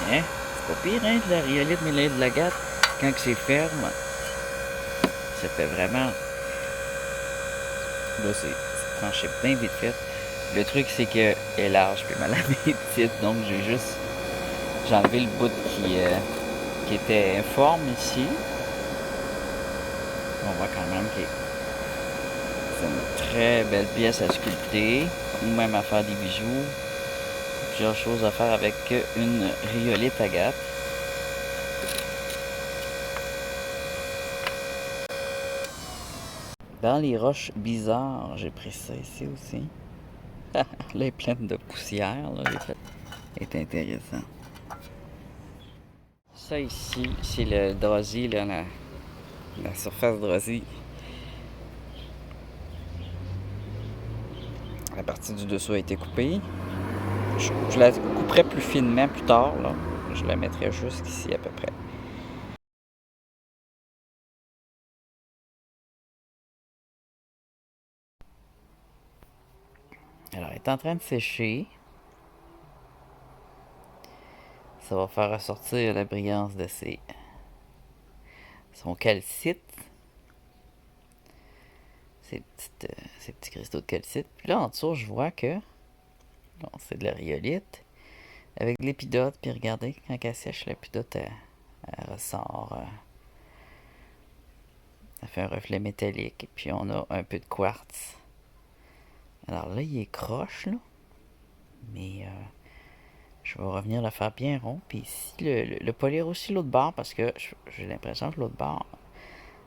Hein? C'est pas pire, hein, de la rhyolite mêlée de l'agate. Quand c'est ferme, ça fait vraiment. Là, c'est tranché bien vite fait. Le truc, c'est qu'elle est large, puis ma lame est petite, donc j'ai enlevé le bout qui était informe ici. On voit quand même que c'est une très belle pièce à sculpter, ou même à faire des bijoux. Plusieurs choses à faire avec une rhyolite agate. Dans les roches bizarres, j'ai pris ça ici aussi. Là, elle est pleine de poussière. Là, c'est intéressant. Ça ici, c'est le drosy, là, la surface drosy. La partie du dessous a été coupée. Je la couperai plus finement plus tard. Là. Je la mettrai jusqu'ici à peu près. Alors, elle est en train de sécher. Ça va faire ressortir la brillance de son calcite. Ces petits cristaux de calcite. Puis là, en dessous, je vois que bon, c'est de la rhyolite avec de l'épidote. Puis regardez, quand elle sèche, l'épidote, elle ressort. Elle fait un reflet métallique. Et puis on a un peu de quartz. Alors là, il est croche, là. Mais je vais revenir le faire bien rond. Puis ici, le polir aussi l'autre bord. Parce que j'ai l'impression que l'autre bord,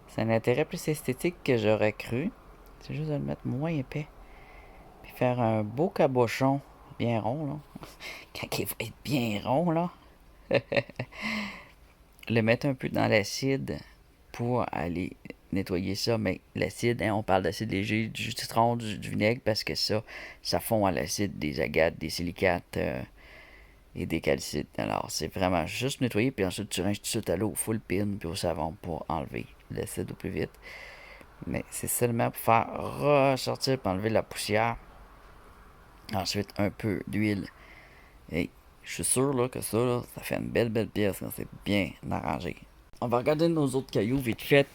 c'est un intérêt plus esthétique que j'aurais cru. C'est juste de le mettre moins épais. Puis faire un beau cabochon bien rond, là. Quand il va être bien rond, là. Le mettre un peu dans l'acide pour aller nettoyer ça. Mais l'acide, hein, on parle d'acide léger, du jus de citron, du vinaigre, parce que ça fond à l'acide des agates, des silicates et des calcites. Alors, c'est vraiment juste nettoyer, puis ensuite tu rinces tout de suite à l'eau, full pin, puis au savon pour enlever l'acide au plus vite. Mais c'est seulement pour faire ressortir, pour enlever la poussière. Ensuite, un peu d'huile. Et je suis sûr là, que ça fait une belle pièce quand c'est bien arrangé. On va regarder nos autres cailloux vite fait.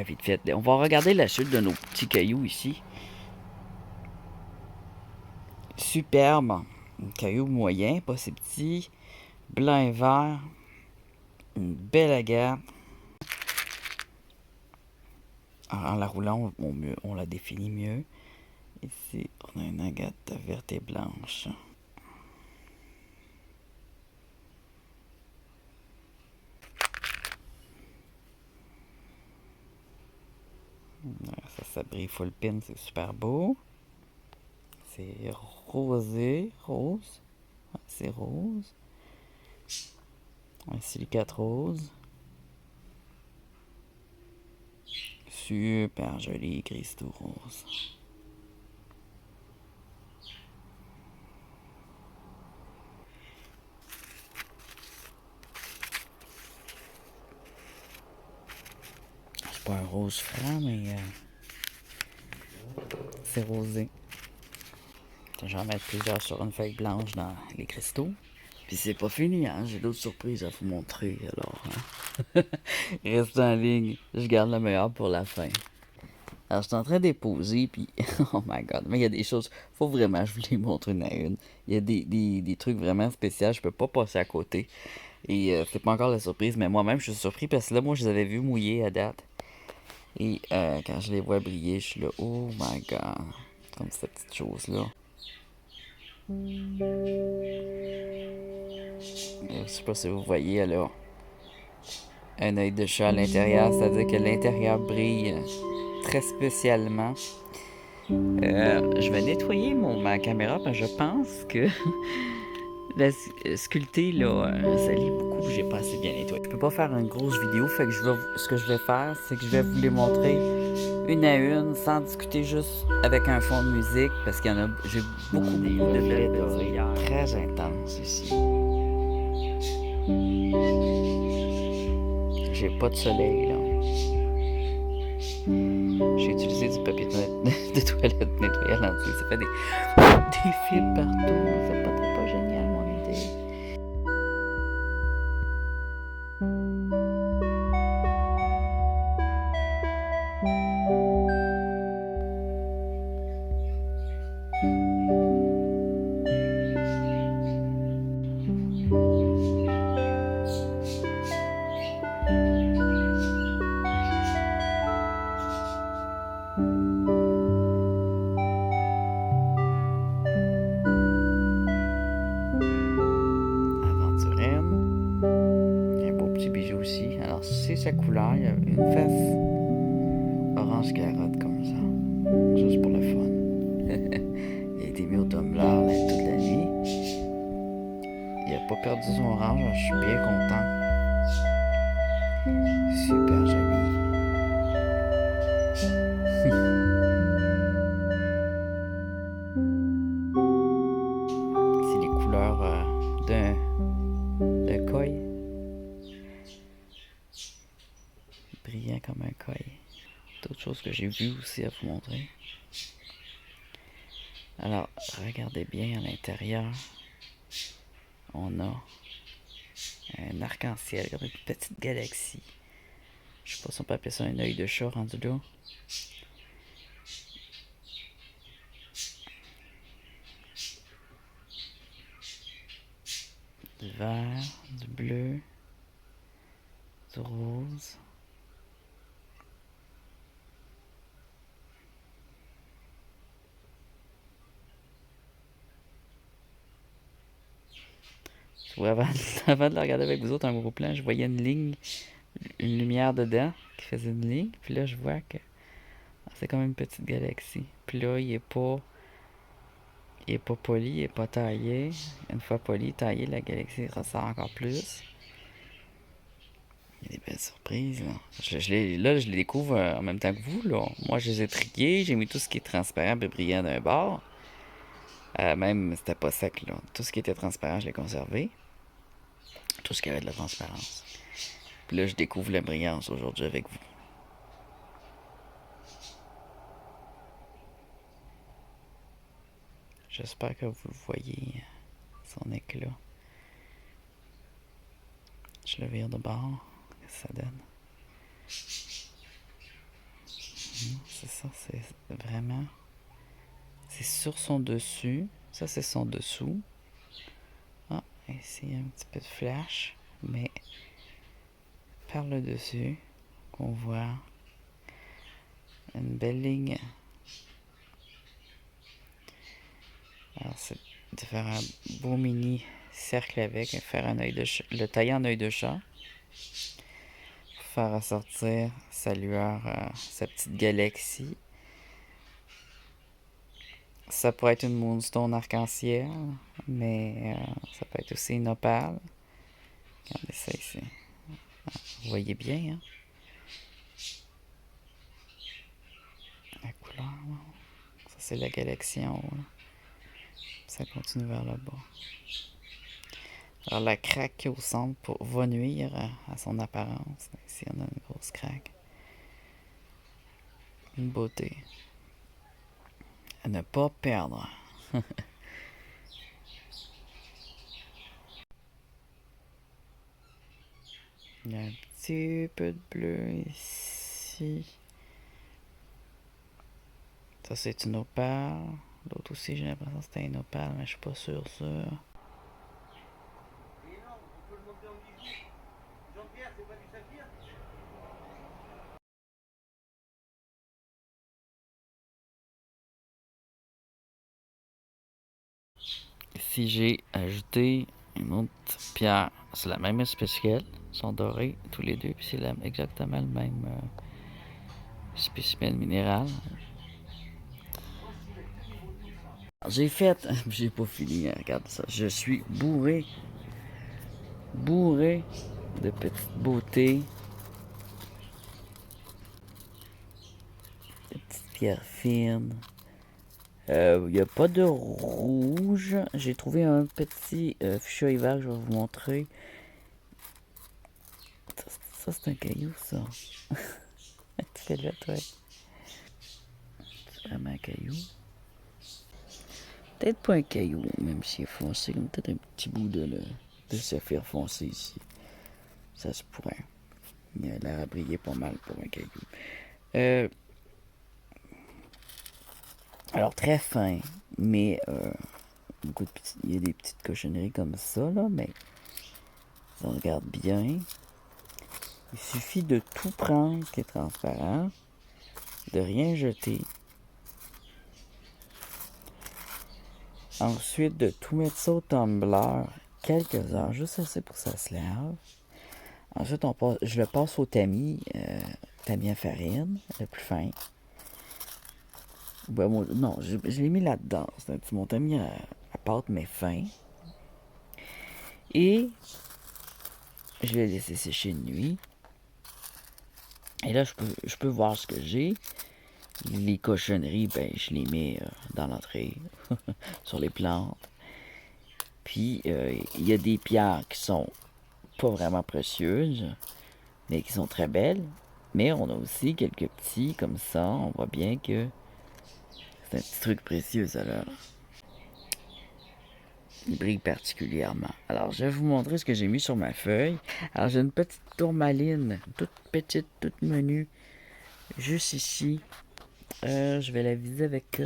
Vite fait. On va regarder la chute de nos petits cailloux ici. Superbe. Un caillou moyen, pas si petit. Blanc et vert. Une belle agate. En la roulant, on la définit mieux. Ici, on a une agate verte et blanche. Ça brille full pin, c'est super beau. C'est rosé, rose. C'est rose. Un silicate rose. Super joli cristaux rose. C'est pas un rose franc, mais c'est rosé. Je vais en mettre plusieurs sur une feuille blanche dans les cristaux. Puis c'est pas fini, hein? J'ai d'autres surprises à vous montrer, alors. Hein? Restez en ligne, je garde le meilleur pour la fin. Alors, je suis en train de déposer, puis oh my god, mais il y a des choses, faut vraiment que je vous les montre une à une. Il y a des trucs vraiment spéciaux, je peux pas passer à côté. Et c'est pas encore la surprise, mais moi-même, je suis surpris parce que là, moi, je les avais vus mouiller à date. Et quand je les vois briller, je suis là, oh my god, comme cette petite chose-là. Je sais pas si vous voyez, elle a un œil de chat à l'intérieur, c'est-à-dire que l'intérieur brille très spécialement. Je vais nettoyer ma caméra parce que je pense que la sculptée là, ça lit beaucoup, j'ai pas assez bien nettoyé. Je peux pas faire une grosse vidéo, fait que ce que je vais faire, c'est que je vais vous les montrer une à une, sans discuter, juste avec un fond de musique, parce qu'il y en a, j'ai beaucoup de belles très intenses ici. J'ai pas de soleil là. J'ai utilisé du papier de toilette nettoyant l'entier. Ça fait des fils partout. C'est pas génial mon idée. Aventurine. Un beau petit bijou aussi. Alors c'est sa couleur. Il y a une face orange carotte comme ça. Juste pour le fun. Il a été mis au tumbler toute la nuit. Il a pas perdu son orange. Je suis bien content. Super joli. C'est les couleurs d'un koi. Brillant comme un koi. D'autres choses que j'ai vues aussi à vous montrer. Alors, regardez bien à l'intérieur. On a Un arc-en-ciel, comme une petite galaxie. Je sais pas si on peut appeler ça un œil de chat rendu là. Du vert, du bleu, du rose. Tu vois, avant de la regarder avec vous autres en gros plan, je voyais une ligne, une lumière dedans qui faisait une ligne. Puis là, je vois que c'est comme une petite galaxie. Puis là, il est pas poli, il est pas taillé. Une fois poli, taillé, la galaxie ressort encore plus. Il y a des belles surprises, là. Je les découvre en même temps que vous, là. Moi, je les ai triés, j'ai mis tout ce qui est transparent et brillant d'un bord. Même, c'était pas sec, là. Tout ce qui était transparent, je l'ai conservé. Tout ce qui avait de la transparence. Puis là, je découvre la brillance aujourd'hui avec vous. J'espère que vous voyez son éclat. Je le vire de bord. Qu'est-ce que ça donne? C'est ça, c'est vraiment... C'est sur son dessus. Ça, c'est son dessous. Ah, ici, un petit peu de flash. Mais par le dessus, qu'on voit une belle ligne. Alors, c'est de faire un beau mini cercle avec, faire un œil de chat, le tailler en œil de chat, pour faire ressortir sa lueur, sa petite galaxie. Ça pourrait être une moonstone arc-en-ciel, mais ça peut être aussi une opale. Regardez ça ici. Vous voyez bien, hein? La couleur, là. Ça, c'est la galaxie en haut, là. Ça continue vers le bas. Alors, la craque qui est au centre va nuire à son apparence. Ici, on a une grosse craque. Une beauté. À ne pas perdre. Il y a un petit peu de bleu ici. Ça, c'est une opale. L'autre aussi, j'ai l'impression que c'était une opale, mais je suis pas sûr. Ici, j'ai ajouté une autre pierre. C'est la même espèce qu'elle. Ils sont dorés tous les deux, puis c'est exactement le même spécimen minéral. J'ai fait, j'ai pas fini, regarde ça. Je suis bourré de petites beautés, de petites pierres fines. Il n'y a pas de rouge. J'ai trouvé un petit fuchsia hiver, je vais vous montrer. Ça c'est un caillou, ça. Tu fais là, toi. C'est vraiment un caillou. Peut-être pas un caillou, même s'il est foncé. Peut-être un petit bout de saphir foncé ici. Ça se pourrait. Il a l'air à briller pas mal pour un caillou. Alors, très fin, mais il y a des petites cochonneries comme ça, là, mais si on regarde bien, il suffit de tout prendre qui est transparent, de rien jeter. Ensuite, de tout mettre ça au tumbler quelques heures, juste assez pour que ça se lave. Ensuite, je le passe au tamis, tamis à farine, le plus fin. Ben, non, je l'ai mis là-dedans. C'est un petit mon tamis à pâte, mais fin. Et je l'ai laissé sécher une nuit. Et là, je peux voir ce que j'ai. Les cochonneries, ben, je les mets dans l'entrée, sur les plantes. Puis, il y a des pierres qui sont pas vraiment précieuses, mais qui sont très belles. Mais on a aussi quelques petits, comme ça. On voit bien que c'est un petit truc précieux, ça, là. Il brille particulièrement. Alors, je vais vous montrer ce que j'ai mis sur ma feuille. Alors, j'ai une petite tourmaline, toute petite, toute menue, juste ici. Je vais la viser avec...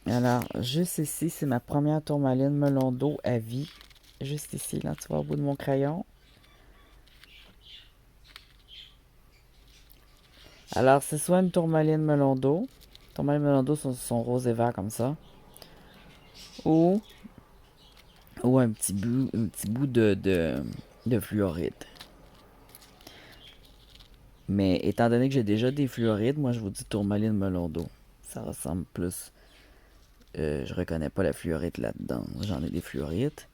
Alors, juste ici, c'est ma première tourmaline melon d'eau à vie. Juste ici, là, tu vois, au bout de mon crayon. Alors, c'est soit une tourmaline melon d'eau. Tourmaline melon d'eau sont roses et verts comme ça. Ou un petit bout de fluoride. Mais étant donné que j'ai déjà des fluorides, moi je vous dis tourmaline melon d'eau. Ça ressemble plus. Je reconnais pas la fluorite là-dedans. J'en ai des fluorites.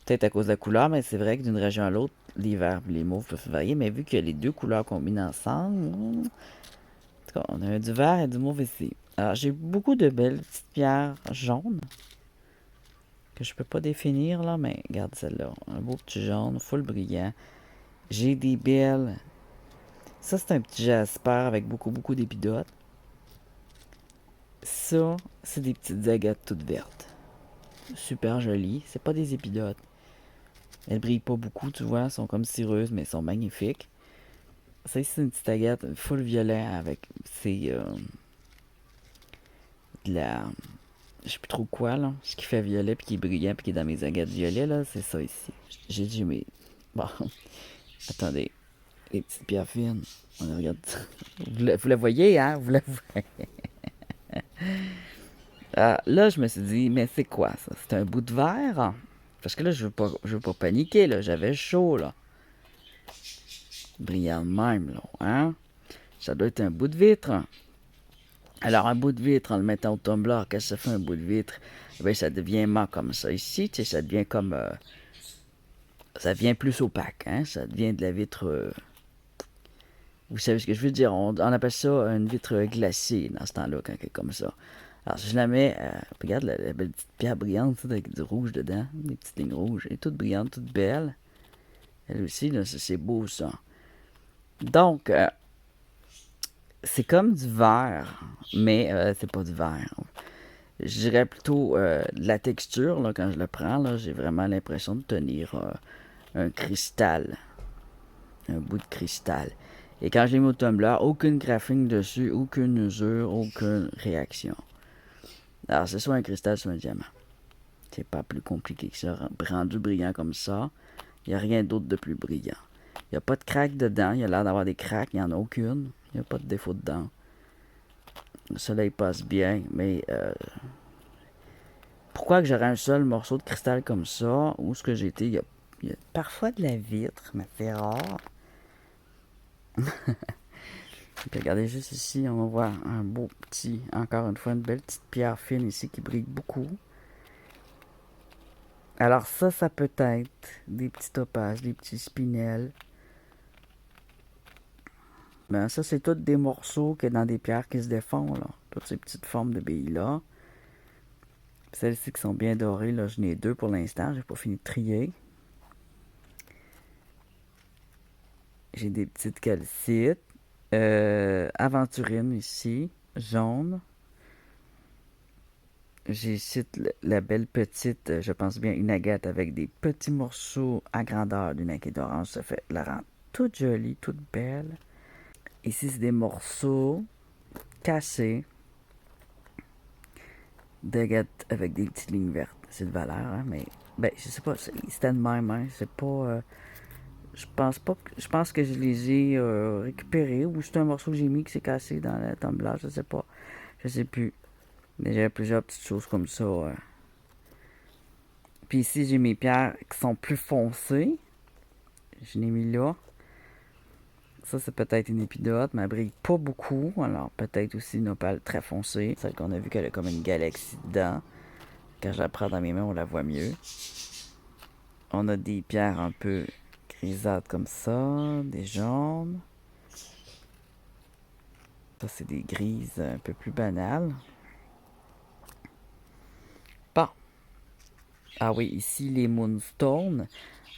Peut-être à cause de la couleur, mais c'est vrai que d'une région à l'autre, les verts et les mauves peuvent varier. Mais vu qu'il y a les deux couleurs combinées ensemble, en tout cas, on a du vert et du mauve ici. Alors j'ai beaucoup de belles petites pierres jaunes que je peux pas définir là, mais regarde celle-là. Un beau petit jaune, full brillant. J'ai des belles. Ça, c'est un petit jasper avec beaucoup d'épidotes. Ça, c'est des petites agates toutes vertes. Super jolies. C'est pas des épidotes. Elles brillent pas beaucoup, tu vois. Elles sont comme cireuses, mais elles sont magnifiques. Ça ici, c'est une petite agate full violet avec... C'est de la... Je sais plus trop quoi, là. Ce qui fait violet, puis qui est brillant, puis qui est dans mes agates violet, là. C'est ça ici. J'ai mes... Bon. Attendez. Les petites pierres fines. On regarde ça. Vous la voyez, hein? Vous la voyez. Ah, là, je me suis dit, mais c'est quoi ça? C'est un bout de verre? Parce que là, je veux pas paniquer, là. J'avais chaud, là. Brillant de même, là. Hein? Ça doit être un bout de vitre. Alors, un bout de vitre, en le mettant au tumbler, qu'est-ce que ça fait un bout de vitre? Eh bien, ça devient mat comme ça ici. Tu sais, ça devient comme... ça devient plus opaque, hein? Ça devient de la vitre... vous savez ce que je veux dire? On appelle ça une vitre glacée dans ce temps-là, quand elle est comme ça. Alors, si je la mets, regarde la belle petite pierre brillante, avec du rouge dedans, des petites lignes rouges, elle est toute brillante, toute belle. Elle aussi, là, c'est beau, ça. Donc, c'est comme du verre, mais c'est pas du verre. Je dirais plutôt de la texture, là, quand je le prends, là, j'ai vraiment l'impression de tenir un cristal, un bout de cristal. Et quand je l'ai mis au tumbler, aucune graphing dessus, aucune usure, aucune réaction. Alors, c'est soit un cristal, soit un diamant. C'est pas plus compliqué que ça. Rendu brillant comme ça, il n'y a rien d'autre de plus brillant. Il n'y a pas de craque dedans. Il y a l'air d'avoir des craques. Il n'y en a aucune. Il n'y a pas de défaut dedans. Le soleil passe bien, mais pourquoi que j'aurais un seul morceau de cristal comme ça? Où est-ce que j'ai été? Il y a parfois de la vitre, mais c'est rare. Puis regardez juste ici, on voit un beau petit, encore une fois, une belle petite pierre fine ici qui brille beaucoup. Alors ça peut être des petits topages, des petits spinels. Ben ça, c'est tous des morceaux que dans des pierres qui se défont, là. Toutes ces petites formes de billes-là. Celles-ci qui sont bien dorées, là, j'en ai deux pour l'instant. J'ai pas fini de trier. J'ai des petites calcites. Aventurine ici, jaune. J'ai ici la belle petite, je pense bien, une agate avec des petits morceaux à grandeur d'une agate d'orange. Ça fait la rend toute jolie, toute belle. Ici, c'est des morceaux cassés d'agate avec des petites lignes vertes. C'est de valeur, hein, mais ben, je sais pas, c'était de même, hein. C'est pas. Je pense pas que. Je pense que je les ai récupérés ou c'est un morceau que j'ai mis qui s'est cassé dans la tumbler, je sais pas. Je sais plus. Mais j'ai plusieurs petites choses comme ça. Puis ici, j'ai mes pierres qui sont plus foncées. Je l'ai mis là. Ça, c'est peut-être une épidote, mais elle brille pas beaucoup. Alors, peut-être aussi une opale très foncée. Celle qu'on a vu qu'elle a comme une galaxie dedans. Quand je la prends dans mes mains, on la voit mieux. On a des pierres un peu grisâtres comme ça, des jaunes. Ça, c'est des grises un peu plus banales. Bon. Ah oui, ici, les Moonstones.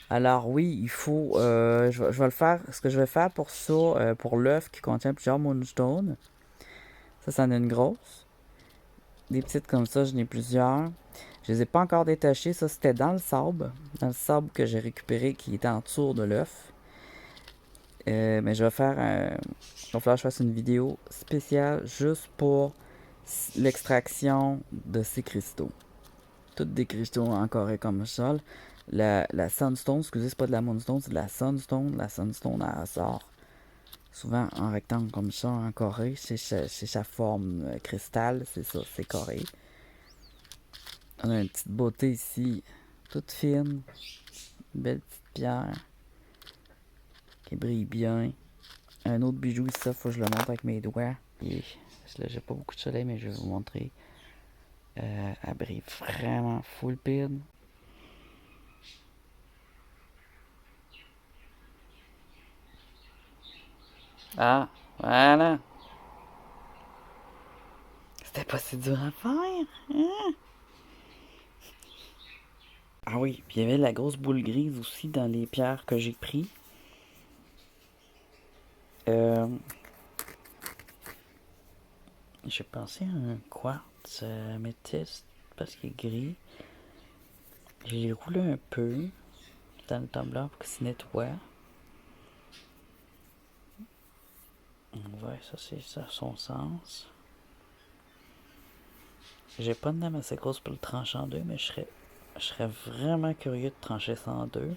Alors oui, il faut... je vais le faire. Ce que je vais faire pour ça, pour l'œuf qui contient plusieurs Moonstones. Ça en a une grosse. Des petites comme ça, j'en ai plusieurs. Je les ai pas encore détachés. Ça, c'était dans le sable. Dans le sable que j'ai récupéré qui était en dessous de l'œuf. Mais je vais faire il va falloir que je fasse une vidéo spéciale juste pour l'extraction de ces cristaux. Toutes des cristaux encorés comme ça. La sunstone, excusez, c'est pas de la moonstone, c'est de la sunstone. La sunstone, elle ressort souvent en rectangle comme ça, encoré. C'est sa forme cristal, c'est ça, c'est coré. On a une petite beauté ici, toute fine. Une belle petite pierre qui brille bien. Un autre bijou ici, ça, faut que je le montre avec mes doigts. Et là, j'ai pas beaucoup de soleil, mais je vais vous montrer. Elle brille vraiment full pide. Ah, voilà. C'était pas si dur à faire. Hein? Ah oui, puis il y avait la grosse boule grise aussi dans les pierres que j'ai pris. J'ai pensé à un quartz métisse parce qu'il est gris. J'ai roulé un peu dans le tumbler pour qu'il se nettoie. Ouais, ça c'est ça son sens. J'ai pas de lame assez grosse pour le trancher en deux, mais je serais vraiment curieux de trancher ça en deux.